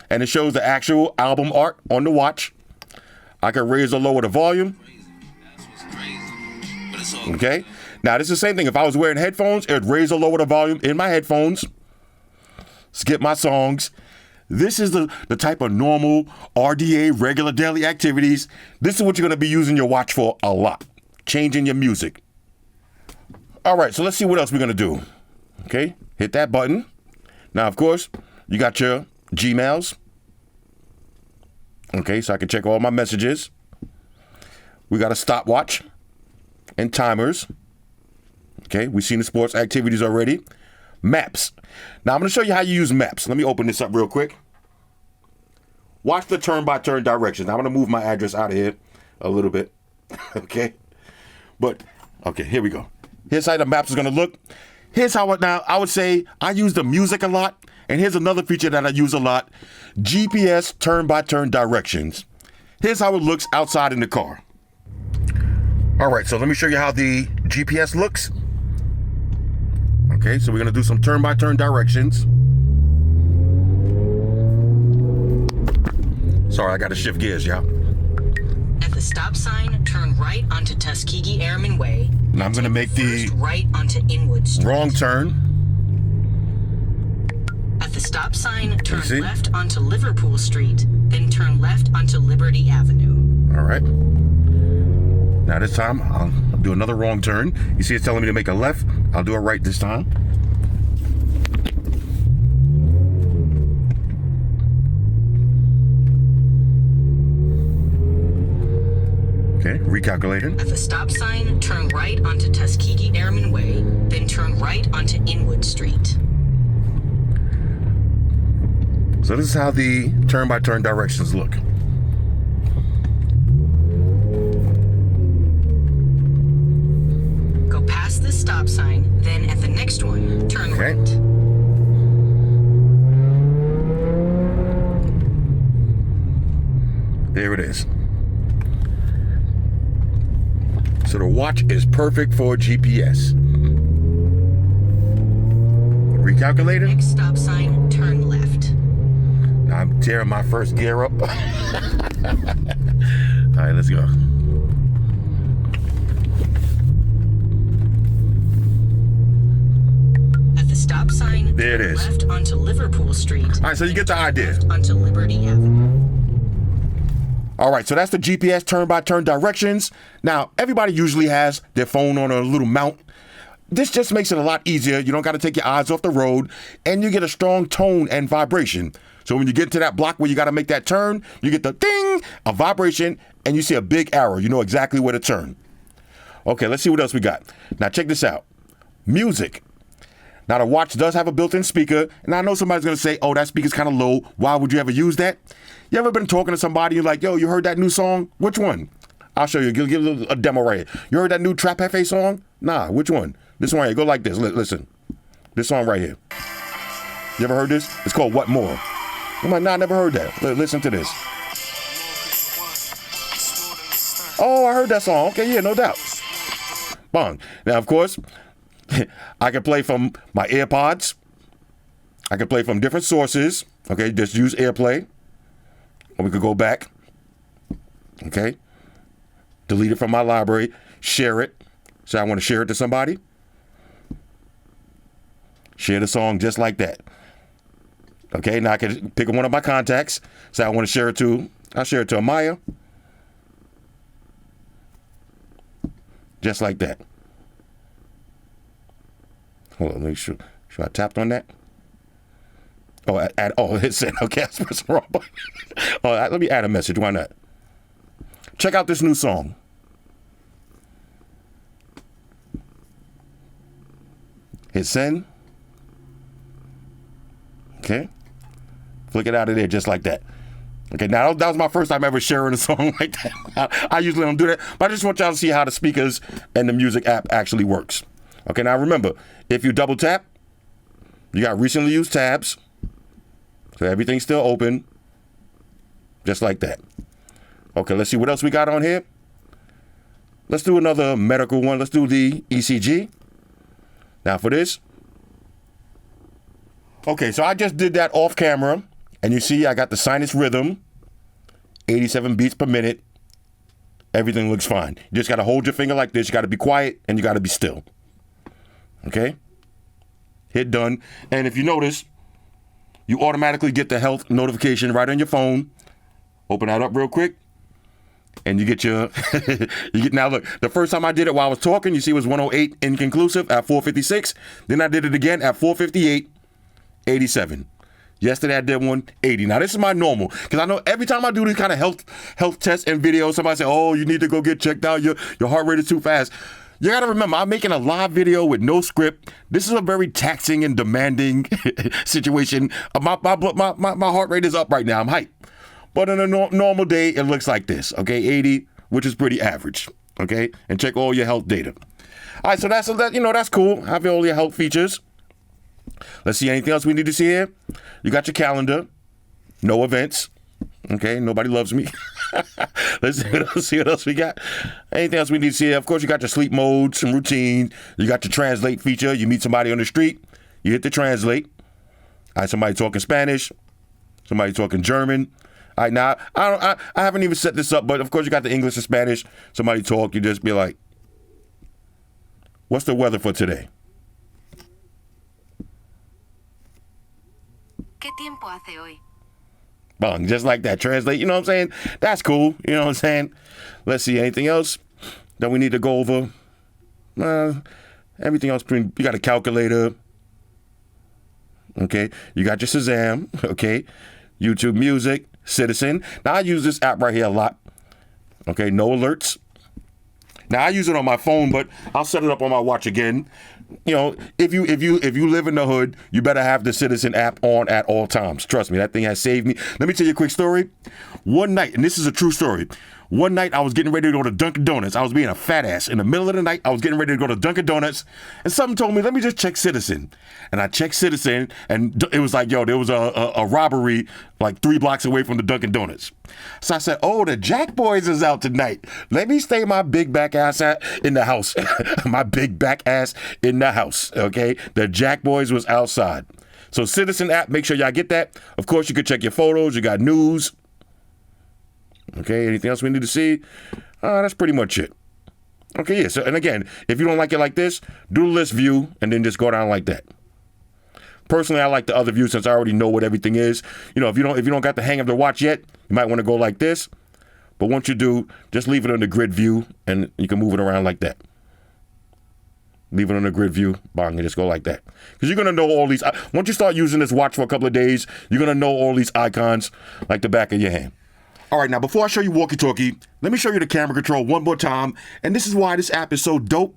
And it shows the actual album art on the watch. I can raise or lower the volume. Okay. Now, this is the same thing. If I was wearing headphones, it would raise or lower the volume in my headphones. Skip my songs. This is the type of normal RDA, regular daily activities. This is what you're going to be using your watch for a lot. Changing your music. All right, so let's see what else we're going to do. Okay. Hit that button. Now, of course, you got your Gmails. Okay, so I can check all my messages. We got a stopwatch and timers. Okay, we've seen the sports activities already. Maps. Now, I'm going to show you how you use maps. Let me open this up real quick. Watch the turn-by-turn directions. Now, I'm going to move my address out of here a little bit. Okay? But, okay, here we go. Here's how the maps is going to look. Here's how now I would say I use the music a lot. And here's another feature that I use a lot. GPS turn-by-turn directions. Here's how it looks outside in the car. All right, so let me show you how the GPS looks. Okay, so we're gonna do some turn-by-turn directions. Sorry, I gotta shift gears, y'all. At the stop sign, turn right onto Tuskegee Airman Way. Now I'm gonna make the right onto Inwood Street. wrong turn. At the stop sign, turn left onto Liverpool Street, then turn left onto Liberty Avenue. All right. Now this time, I'll do another wrong turn. You see it's telling me to make a left. I'll do it right this time. Okay, recalculating. At the stop sign, turn right onto Tuskegee Airman Way, then turn right onto Inwood Street. So this is how the turn-by-turn directions look. Go past this stop sign, then at the next one, turn right. There it is. So the watch is perfect for GPS. Recalculating. Next stop sign, turn left. Now I'm tearing my first gear up. All right, let's go. At the stop sign, there it is. Left onto Liverpool Street. All right, so you get the idea. Left onto Liberty Avenue. All right, so that's the GPS turn-by-turn directions. Now, everybody usually has their phone on a little mount. This just makes it a lot easier. You don't got to take your eyes off the road, and you get a strong tone and vibration. So when you get to that block where you got to make that turn, you get the ding, a vibration, and you see a big arrow. You know exactly where to turn. Okay, let's see what else we got. Now, check this out. music. Now, the watch does have a built-in speaker, and I know somebody's going to say, oh, that speaker's kind of low. Why would you ever use that? You ever been talking to somebody, you're like, yo, you heard that new song? Which one? I'll show you. Give a demo right here. You heard that new Trap Hefe song? Nah, which one? This one right here. Go like this. Listen. This song right here. You ever heard this? It's called What More. I'm like, nah, I never heard that. Listen to this. Oh, I heard that song. Okay, yeah, no doubt. Bong. Now, of course, I can play from my AirPods. I can play from different sources. Okay, just use AirPlay. Or we could go back. Okay. Delete it from my library. Share it. So I want to share it to somebody. Share the song just like that. Okay, now I can pick one of my contacts. So I want to share it to. I'll share it to Amaya. Just like that. Hold on, make sure I tapped on that. Oh, it said, okay, I pressed the wrong button. Oh, let me add a message, why not? Check out this new song. Hit send. Okay. Flick it out of there just like that. Okay, now that was my first time ever sharing a song like that. I usually don't do that, but I just want y'all to see how the speakers and the music app actually works. Okay, now remember, if you double tap, you got recently used tabs. So everything's still open. Just like that. Okay, let's see what else we got on here. Let's do another medical one. Let's do the ECG. Now for this. Okay, so I just did that off camera. And you see I got the sinus rhythm. 87 beats per minute. Everything looks fine. You just got to hold your finger like this. You got to be quiet and you got to be still. Okay? Hit done. And if you notice, you automatically get the health notification right on your phone. Open that up real quick. And you get your, now look, the first time I did it while I was talking, you see it was 108 inconclusive at 456. Then I did it again at 458, 87. Yesterday I did 180. Now this is my normal, because I know every time I do these kind of health tests and videos, somebody say, oh, you need to go get checked out. Your heart rate is too fast. You got to remember, I'm making a live video with no script. This is a very taxing and demanding situation. My heart rate is up right now. I'm hyped. But on a normal day, it looks like this, okay? 80, which is pretty average, okay? And check all your health data. All right, so that's cool. Have all your health features. Let's see anything else we need to see here. You got your calendar. No events. Okay, nobody loves me. Let's see what else we got. Anything else we need to see? Of course, you got your sleep mode, some routine. You got your translate feature. You meet somebody on the street. You hit the translate. All right, somebody talking Spanish. Somebody talking German. All right, now, I haven't even set this up, but of course you got the English and Spanish. Somebody talk, you just be like, what's the weather for today? ¿Qué tiempo hace hoy? Bang, just like that. Translate, you know what I'm saying? That's cool, you know what I'm saying? Let's see, anything else that we need to go over? Everything else, you got a calculator. Okay, you got your Shazam, okay? YouTube Music, Citizen. Now I use this app right here a lot. Okay, no alerts. Now I use it on my phone, but I'll set it up on my watch again. You know, if you live in the hood, you better have the Citizen app on at all times. Trust me, that thing has saved me. Let me tell you a quick story. One night, and this is a true story. One night I was getting ready to go to Dunkin' Donuts. I was being a fat ass. In the middle of the night, I was getting ready to go to Dunkin' Donuts, and something told me, let me just check Citizen. And I checked Citizen, and it was like, yo, there was a robbery like 3 blocks away from the Dunkin' Donuts. So I said, oh, the Jack Boys is out tonight. Let me stay my big back ass in the house. My big back ass in the house, okay? The Jack Boys was outside. So Citizen app, make sure y'all get that. Of course, you can check your photos. You got news. Okay, anything else we need to see? That's pretty much it. Okay, yeah, so, and again, if you don't like it like this, do the list view and then just go down like that. Personally, I like the other view since I already know what everything is. You know, if you don't got the hang of the watch yet, you might want to go like this. But once you do, just leave it on the grid view and you can move it around like that. Leave it on the grid view, bang, and just go like that. Because you're going to know all these, once you start using this watch for a couple of days, you're going to know all these icons like the back of your hand. All right, now before I show you walkie-talkie, let me show you the camera control one more time. And this is why this app is so dope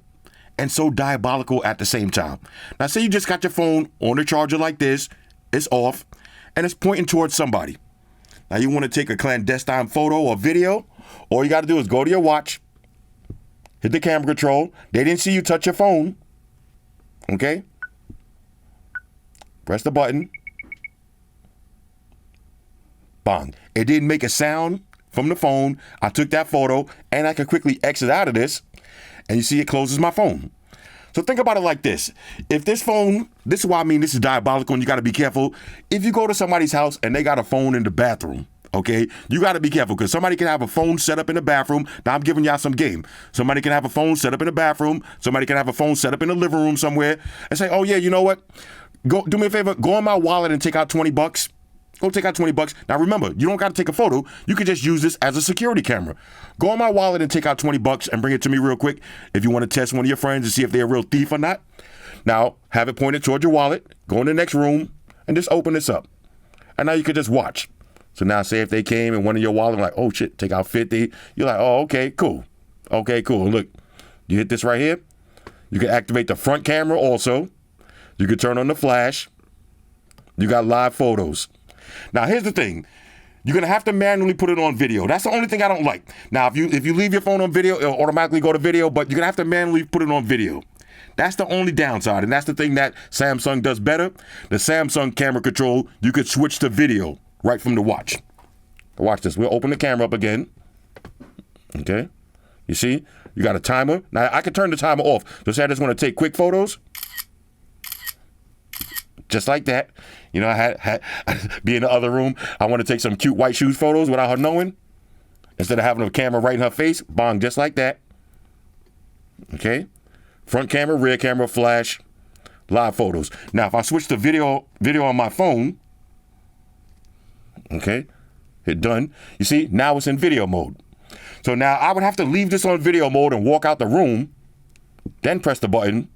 and so diabolical at the same time. Now, say you just got your phone on the charger like this, it's off, and it's pointing towards somebody. Now, you want to take a clandestine photo or video, all you got to do is go to your watch, hit the camera control. They didn't see you touch your phone, okay? Press the button. Bang. It didn't make a sound from the phone. I took that photo, and I can quickly exit out of this, and you see it closes my phone. So think about it like this. If this phone, this is why I mean this is diabolical and you got to be careful. If you go to somebody's house and they got a phone in the bathroom, okay, you got to be careful because somebody can have a phone set up in the bathroom. Now I'm giving y'all some game. Somebody can have a phone set up in the bathroom. Somebody can have a phone set up in the living room somewhere and say, oh yeah, you know what? Go do me a favor, go in my wallet and take out $20. Go take out $20. Now remember, you don't got to take a photo. You can just use this as a security camera. Go in my wallet and take out $20 and bring it to me real quick if you want to test one of your friends and see if they're a real thief or not. Now, have it pointed toward your wallet. Go in the next room and just open this up. And now you can just watch. So now say if they came and one of your wallet, like, oh shit, take out 50. You're like, oh, okay, cool. Okay, cool. Look, you hit this right here. You can activate the front camera also. You can turn on the flash. You got live photos. Now, here's the thing. You're going to have to manually put it on video. That's the only thing I don't like. Now, if you leave your phone on video, it'll automatically go to video, but you're going to have to manually put it on video. That's the only downside, and that's the thing that Samsung does better. The Samsung camera control, you could switch to video right from the watch. Watch this. We'll open the camera up again. Okay. You see? You got a timer. Now, I can turn the timer off. So say I just want to take quick photos. Just like that. You know, I had be in the other room. I want to take some cute white shoes photos without her knowing. Instead of having a camera right in her face, bang, just like that. Okay. Front camera, rear camera, flash, live photos. Now, if I switch to video on my phone, okay, hit done. You see, now it's in video mode. So now I would have to leave this on video mode and walk out the room, then press the button,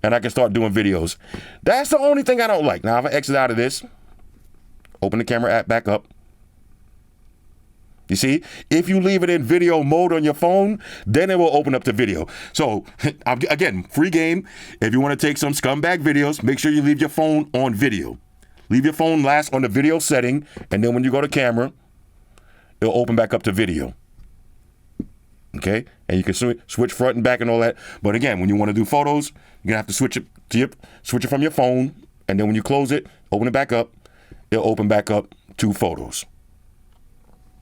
and I can start doing videos. That's the only thing I don't like. Now, if I exit out of this, open the camera app back up. You see, if you leave it in video mode on your phone, then it will open up to video. So, again, free game. If you want to take some scumbag videos, make sure you leave your phone on video. Leave your phone last on the video setting, and then when you go to camera, it'll open back up to video. Okay? And you can switch front and back and all that. But again, when you want to do photos, you're going to have to switch it from your phone, and then when you close it, open it back up, it'll open back up to photos.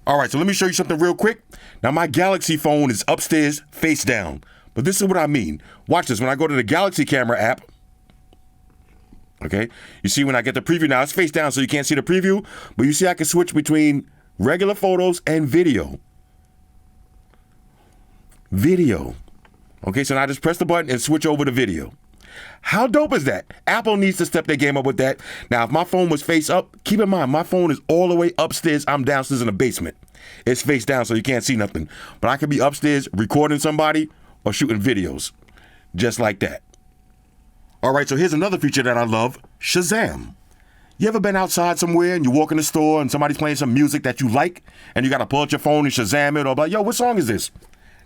All right, so let me show you something real quick. Now, my Galaxy phone is upstairs, face down. But this is what I mean. Watch this. When I go to the Galaxy camera app, okay, you see when I get the preview now, it's face down, so you can't see the preview. But you see I can switch between regular photos and video. Video. Okay, so now I just press the button and switch over to video. How dope is that? Apple needs to step their game up with that. Now, if my phone was face up, keep in mind, my phone is all the way upstairs. I'm downstairs in the basement. It's face down, so you can't see nothing. But I could be upstairs recording somebody or shooting videos. Just like that. All right, so here's another feature that I love, Shazam. You ever been outside somewhere and you walk in the store and somebody's playing some music that you like and you got to pull out your phone and Shazam it or be like, yo, what song is this?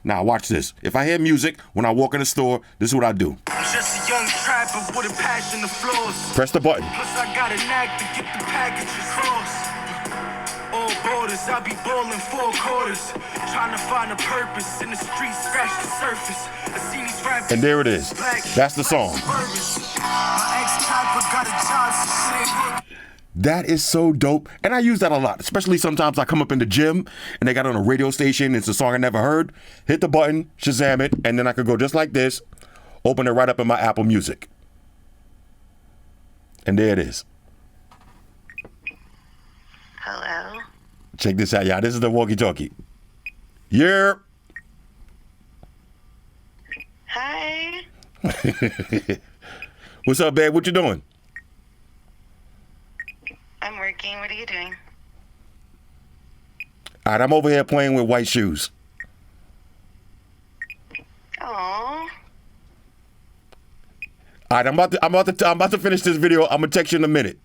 Now, watch this. If I hear music when I walk in the store, this is what I do. I'm just a young trapper with a passion to floss. Press the button. Plus, I got a knack to get the packages crossed. All borders, I be ballin' 4 quarters. Trying to find a purpose in the streets, scratch the surface. I see these rappers. And there it is. That's the song. My ex-typer got a job, so shit. That is so dope. And I use that a lot, especially sometimes I come up in the gym and they got on a radio station. It's a song I never heard. Hit the button, Shazam it, and then I could go just like this, open it right up in my Apple Music. And there it is. Hello? Check this out, y'all. This is the walkie-talkie. Yeah. Hi. What's up, babe? What you doing? I'm working. What are you doing? All right, I'm over here playing with white shoes. Oh. All right, I'm about to finish this video. I'm gonna text you in a minute.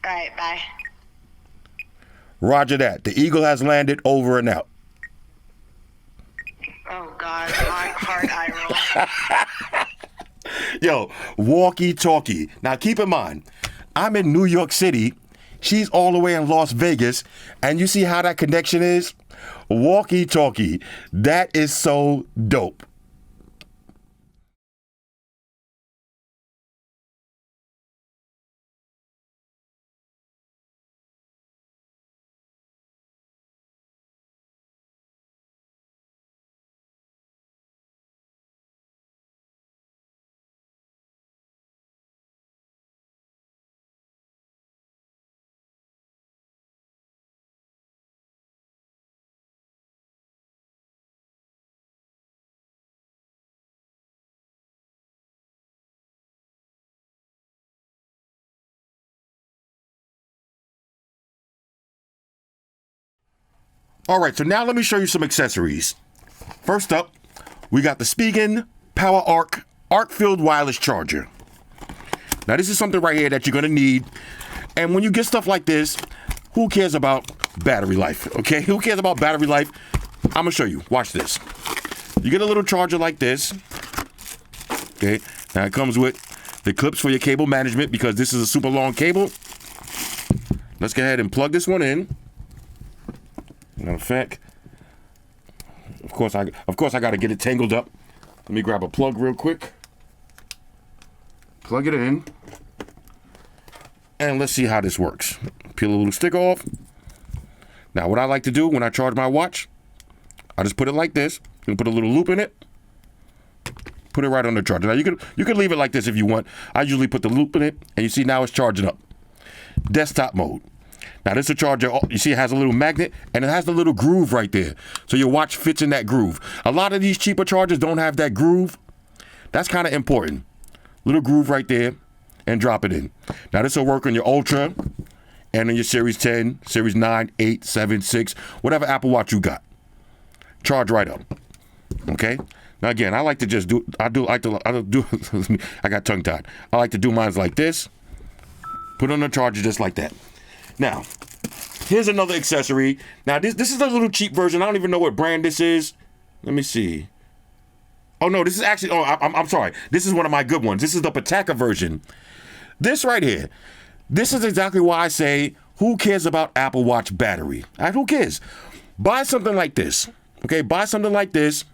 All right, bye. Roger that. The Eagle has landed. Over and out. Oh, God. hard eye roll. Yo, walkie-talkie. Now, keep in mind, I'm in New York City. She's all the way in Las Vegas. And you see how that connection is? Walkie-talkie. That is so dope. All right, so now let me show you some accessories. First up, we got the Spigen Power Arc-filled wireless charger. Now, this is something right here that you're gonna need. And when you get stuff like this, who cares about battery life, okay? Who cares about battery life? I'm gonna show you, watch this. You get a little charger like this, okay? Now it comes with the clips for your cable management because this is a super long cable. Let's go ahead and plug this one in. Matter of fact, of course I got to get it tangled up. Let me grab a plug real quick. Plug it in. And let's see how this works. Peel a little sticker off. Now, what I like to do when I charge my watch, I just put it like this. You can put a little loop in it. Put it right on the charger. Now, you can leave it like this if you want. I usually put the loop in it, and you see now it's charging up. Desktop mode. Now, this is a charger, you see it has a little magnet, and it has the little groove right there. So your watch fits in that groove. A lot of these cheaper chargers don't have that groove. That's kind of important. Little groove right there, and drop it in. Now, this will work on your Ultra, and on your Series 10, Series 9, 8, 7, 6, whatever Apple Watch you got. Charge right up, okay? Now, again, I like to just do, I got tongue-tied. I like to do mine like this. Put on the charger just like that. Now, here's another accessory. Now, this is a little cheap version. I don't even know what brand this is. Let me see. Oh, no, this is actually, I'm sorry. This is one of my good ones. This is the Pataka version. This right here. This is exactly why I say, who cares about Apple Watch battery? Who cares? Buy something like this. Okay, buy something like this.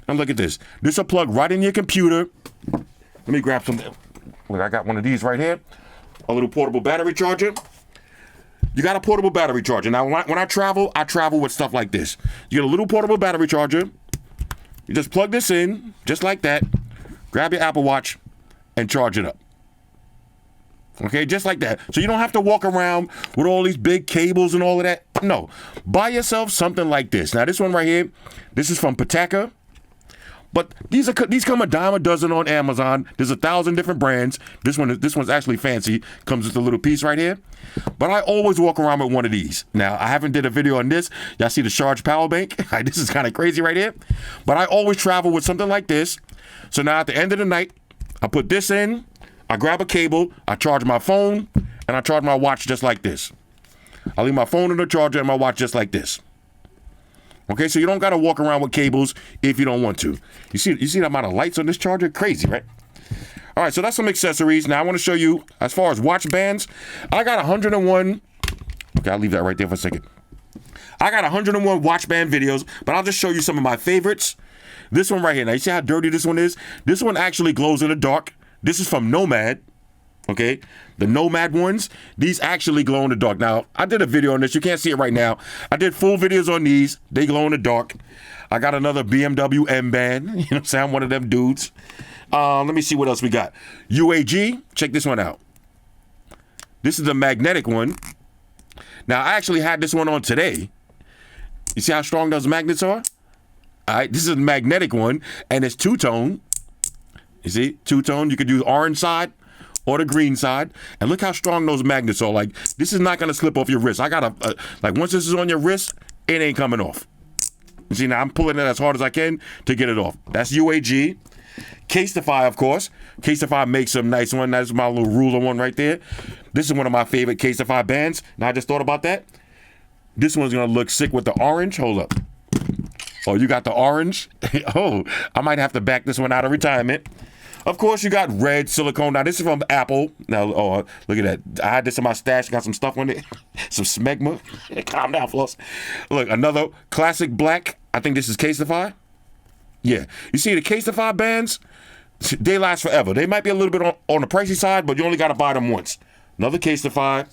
And look at this. This will plug right in your computer. Let me grab some. Look, I got one of these right here. A little portable battery charger. You got a portable battery charger. Now, when I travel with stuff like this. You get a little portable battery charger. You just plug this in, just like that. Grab your Apple Watch and charge it up. Okay, just like that. So you don't have to walk around with all these big cables and all of that. No, buy yourself something like this. Now, this one right here, this is from Pataka. But these come a dime a dozen on Amazon. There's 1,000 different brands. This one's actually fancy. Comes with a little piece right here. But I always walk around with one of these. Now, I haven't did a video on this. Y'all see the charge power bank? This is kind of crazy right here. But I always travel with something like this. So now at the end of the night, I put this in. I grab a cable. I charge my phone. And I charge my watch just like this. I leave my phone in the charger and my watch just like this. Okay, so you don't got to walk around with cables if you don't want to. You see the amount of lights on this charger? Crazy, right? All right, so that's some accessories. Now I want to show you, as far as watch bands, I got 101. Okay, I'll leave that right there for a second. I got 101 watch band videos, but I'll just show you some of my favorites. This one right here. Now, you see how dirty this one is? This one actually glows in the dark. This is from Nomad. Okay, the Nomad ones, these actually glow in the dark. Now, I did a video on this. You can't see it right now. I did full videos on these. They glow in the dark. I got another BMW M band. You know what I'm saying? I'm one of them dudes. Let me see what else we got. UAG, check this one out. This is the magnetic one. Now, I actually had this one on today. You see how strong those magnets are? All right, this is a magnetic one, and it's two-tone. You see, two-tone. You could do the orange side or the green side, and look how strong those magnets are. Like, this is not gonna slip off your wrist. I gotta, like, once this is on your wrist, it ain't coming off. You see, now I'm pulling it as hard as I can to get it off. That's UAG. Casetify, of course. Casetify makes some nice one. That's my little ruler one right there. This is one of my favorite Casetify bands. Now, I just thought about that. This one's gonna look sick with the orange. Hold up. Oh, you got the orange? Oh, I might have to back this one out of retirement. Of course, you got red silicone. Now, this is from Apple. Now, oh, look at that. I had this in my stash. Got some stuff on it. Some smegma. Calm down, Floss. Look, another classic black. I think this is Casetify. Yeah. You see the Casetify bands? They last forever. They might be a little bit on the pricey side, but you only got to buy them once. Another Casetify.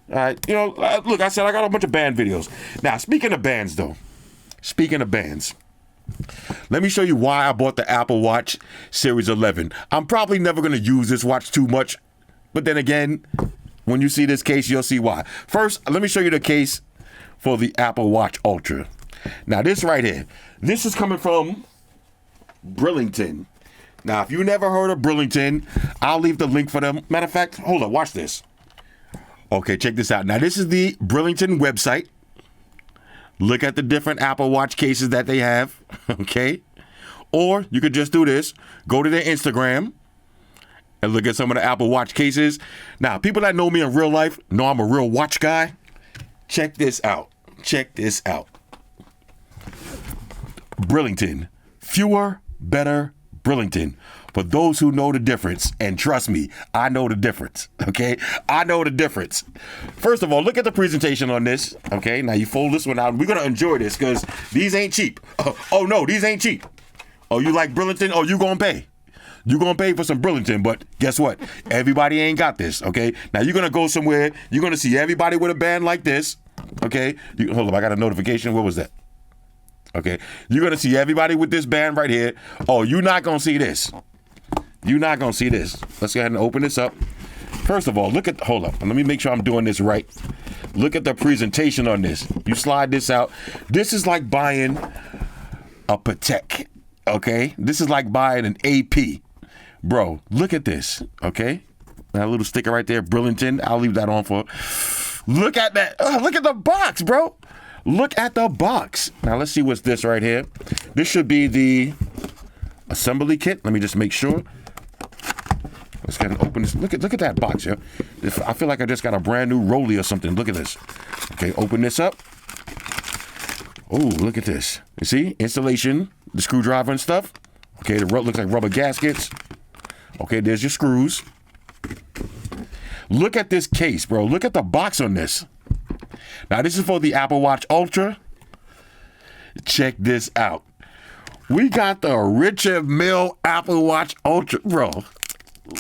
All right. You know, look, I said I got a bunch of band videos. Now, speaking of bands, though. Speaking of bands. Let me show you why I bought the Apple Watch Series 11. I'm probably never going to use this watch too much, but then again, when you see this case, you'll see why. First, let me show you the case for the Apple Watch Ultra. Now, this right here, this is coming from Brillington. Now, if you never heard of Brillington, I'll leave the link for them. Matter of fact, hold up, watch this. Okay, check this out. Now, this is the Brillington website. Look at the different Apple Watch cases that they have, okay? Or you could just do this. Go to their Instagram and look at some of the Apple Watch cases. Now, people that know me in real life know I'm a real watch guy. Check this out. Check this out. Brillington. Fewer, better, Brillington. For those who know the difference, and trust me, I know the difference, okay? I know the difference. First of all, look at the presentation on this, okay? Now you fold this one out. We're going to enjoy this because these ain't cheap. Oh, no, these ain't cheap. Oh, you like Brillington? Oh, you going to pay. You're going to pay for some Brillington, but guess what? Everybody ain't got this, okay? Now you're going to go somewhere. You're going to see everybody with a band like this, okay? Hold up, I got a notification. What was that? Okay, you're going to see everybody with this band right here. Oh, you're not going to see this. You're not going to see this. Let's go ahead and open this up. First of all, hold up. Let me make sure I'm doing this right. Look at the presentation on this. You slide this out. This is like buying a Patek, okay? This is like buying an AP. Bro, look at this, okay? That little sticker right there, Brillington. I'll leave that on for. Look at that. Look at the box, bro. Look at the box. Now, let's see what's this right here. This should be the assembly kit. Let me just make sure. Let's go ahead and open this. Look at that box, yo. I feel like I just got a brand new Rolly or something. Look at this. Okay, open this up. Oh, look at this. You see? Installation, the screwdriver and stuff. Okay, the looks like rubber gaskets. Okay, there's your screws. Look at this case, bro. Look at the box on this. Now, this is for the Apple Watch Ultra. Check this out. We got the Richard Mille Apple Watch Ultra. Bro,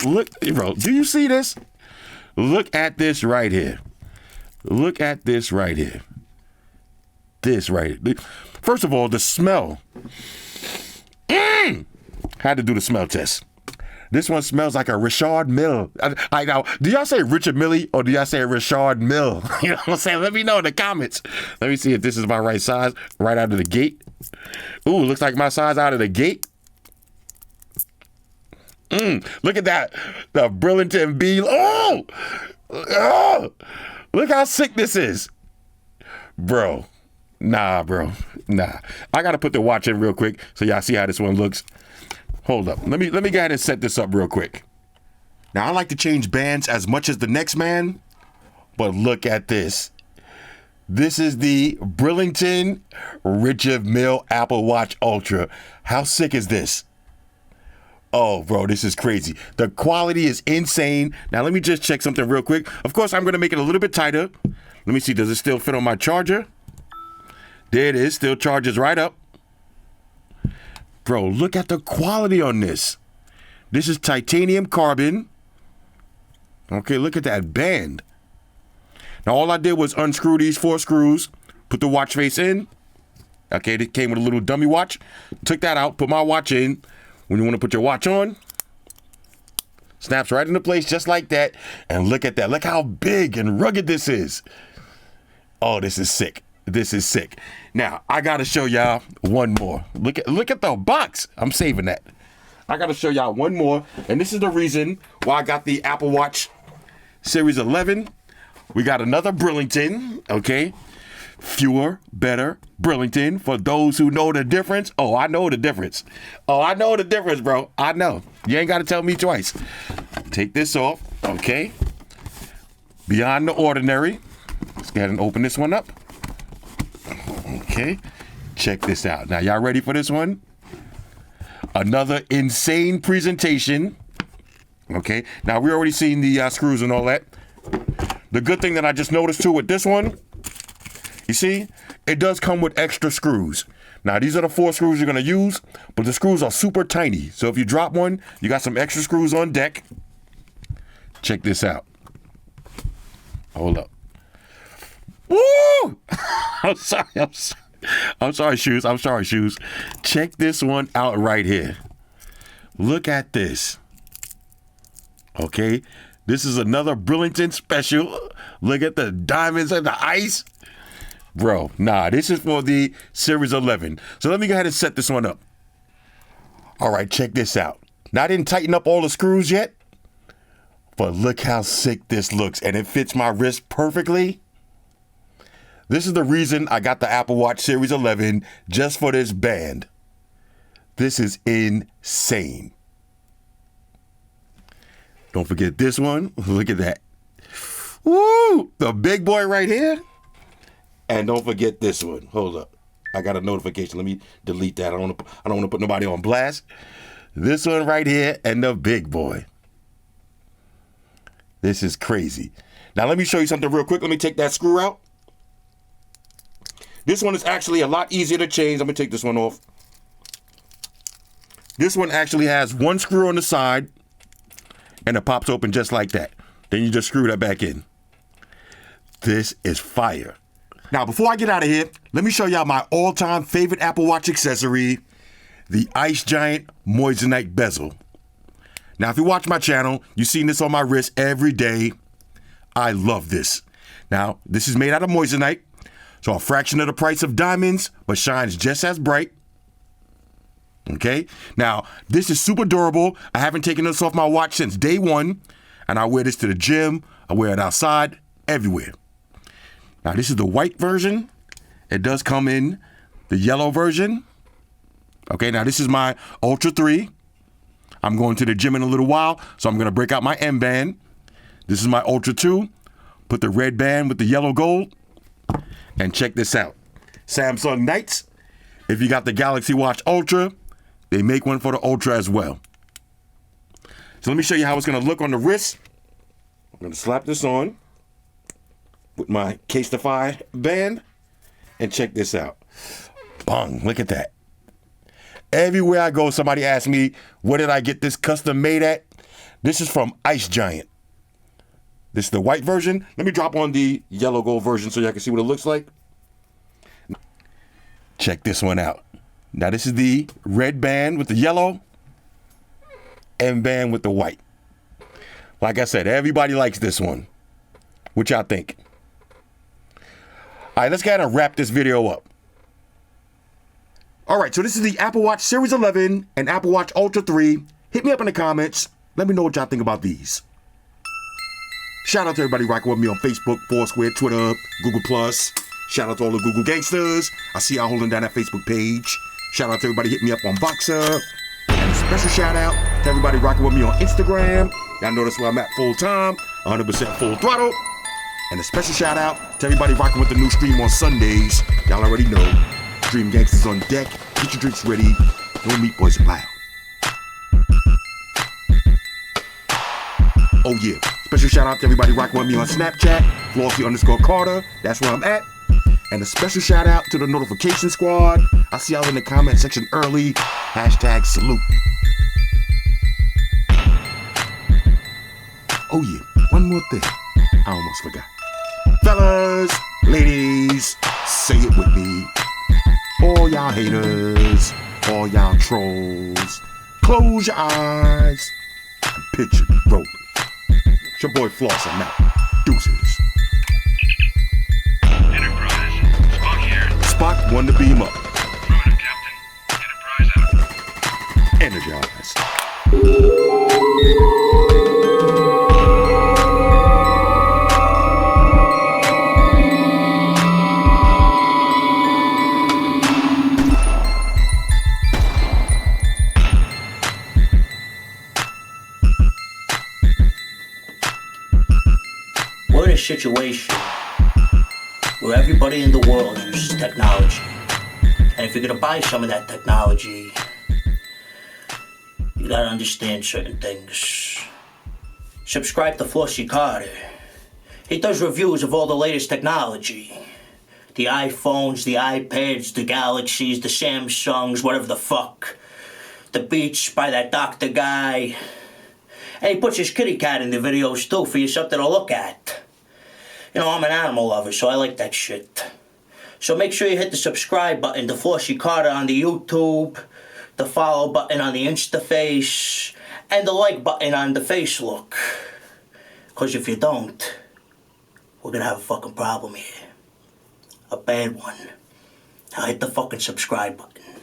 look, bro, do you see this? Look at this right here. Look at this right here. This right here. First of all, the smell. Had to do the smell test. This one smells like a Richard Mille. Now, do y'all say Richard Mille or do y'all say Richard Mille? You know what I'm saying? Let me know in the comments. Let me see if this is my right size right out of the gate. Ooh, looks like my size out of the gate. Look at that. The Brillington B. Oh! Look how sick this is. Bro. Nah, bro. Nah. I got to put the watch in real quick so y'all see how this one looks. Hold up. Let me go ahead and set this up real quick. Now, I like to change bands as much as the next man, but look at this. This is the Brillington Richard Mille Apple Watch Ultra. How sick is this? Oh, bro, this is crazy. The quality is insane. Now, let me just check something real quick. Of course, I'm going to make it a little bit tighter. Let me see. Does it still fit on my charger? There it is. Still charges right up. Bro, look at the quality on this. This is titanium carbon. Okay, look at that band. Now, all I did was unscrew these 4 screws, put the watch face in. Okay, it came with a little dummy watch. Took that out, put my watch in. When you want to put your watch on, snaps right into place just like that. And look at that. Look how big and rugged this is. Oh, this is sick. This is sick. Now, I got to show y'all one more. Look at the box. I'm saving that. I got to show y'all one more. And this is the reason why I got the Apple Watch Series 11. We got another Brillington, okay? Fewer, better, Brillington. For those who know the difference. Oh, I know the difference. Oh, I know the difference, bro. I know. You ain't got to tell me twice. Take this off, okay? Beyond the ordinary. Let's go ahead and open this one up. Okay. Check this out. Now, y'all ready for this one? Another insane presentation. Okay. Now, we already seen the screws and all that. The good thing that I just noticed too with this one, you see, it does come with extra screws. Now, these are the 4 screws you're going to use, but the screws are super tiny. So if you drop one, you got some extra screws on deck. Check this out. Hold up. Woo! I'm sorry, Shoes. I'm sorry, Shoes. Check this one out right here. Look at this. Okay. This is another Burlington special. Look at the diamonds and the ice. Bro, nah, this is for the Series 11. So let me go ahead and set this one up. All right, check this out. Now, I didn't tighten up all the screws yet, but look how sick this looks, and it fits my wrist perfectly. This is the reason I got the Apple Watch Series 11 just for this band. This is insane. Don't forget this one. Look at that. Woo! The big boy right here. And don't forget this one. Hold up. I got a notification. Let me delete that. I don't want to put nobody on blast. This one right here and the big boy. This is crazy. Now let me show you something real quick. Let me take that screw out. This one is actually a lot easier to change. I'm going to take this one off. This one actually has one screw on the side and it pops open just like that. Then you just screw that back in. This is fire. Now, before I get out of here, let me show y'all my all-time favorite Apple Watch accessory, the Ice Giant Moissanite bezel. Now, if you watch my channel, you've seen this on my wrist every day. I love this. Now, this is made out of moissanite, so a fraction of the price of diamonds, but shines just as bright. Okay? Now, this is super durable. I haven't taken this off my watch since day one, and I wear this to the gym. I wear it outside, everywhere. Now, this is the white version. It does come in the yellow version. Okay, now this is my Ultra 3. I'm going to the gym in a little while, so I'm going to break out my M band. This is my Ultra 2. Put the red band with the yellow gold. And check this out. Samsung Knights. If you got the Galaxy Watch Ultra, they make one for the Ultra as well. So let me show you how it's going to look on the wrist. I'm going to slap this on with my Casetify band, and check this out. Bang, look at that. Everywhere I go, somebody asks me, where did I get this custom made at? This is from Ice Giant. This is the white version. Let me drop on the yellow gold version so y'all can see what it looks like. Check this one out. Now this is the red band with the yellow, and band with the white. Like I said, everybody likes this one. What y'all think? All right, let's go ahead and wrap this video up. All right, so this is the Apple Watch Series 11 and Apple Watch Ultra 3. Hit me up in the comments. Let me know what y'all think about these. Shout out to everybody rocking with me on Facebook, Foursquare, Twitter, Google+. Shout out to all the Google gangsters. I see y'all holding down that Facebook page. Shout out to everybody hitting me up on Voxer. And a special shout out to everybody rocking with me on Instagram. Y'all know that's where I'm at full time, 100% full throttle. And a special shout out to everybody rocking with the new stream on Sundays. Y'all already know. Stream Gangsters on deck. Get your drinks ready. No meat boys allowed. Oh yeah. Special shout out to everybody rocking with me on Snapchat. Flossy_Carter. That's where I'm at. And a special shout out to the notification squad. I see y'all in the comment section early. Hashtag salute. Oh yeah. One more thing. I almost forgot. Fellas, ladies, say it with me. All y'all haters, all y'all trolls, close your eyes and picture me rolling. It's your boy Flossy, I'm out. Deuces. Enterprise, Spock here. Spock, one to beam up. Affirmative, Captain. Enterprise out. Energize. We're in a situation where everybody in the world uses technology. And if you're gonna buy some of that technology, you gotta understand certain things. Subscribe to Flossy Carter. He does reviews of all the latest technology. The iPhones, the iPads, the Galaxies, the Samsungs, whatever the fuck. The Beats by that doctor guy. And he puts his kitty cat in the videos too for you something to look at. You know, I'm an animal lover, so I like that shit. So make sure you hit the subscribe button to Flossy Carter on the YouTube, the follow button on the Instaface, and the like button on the Facelook. Because if you don't, we're gonna have a fucking problem here. A bad one. Now hit the fucking subscribe button.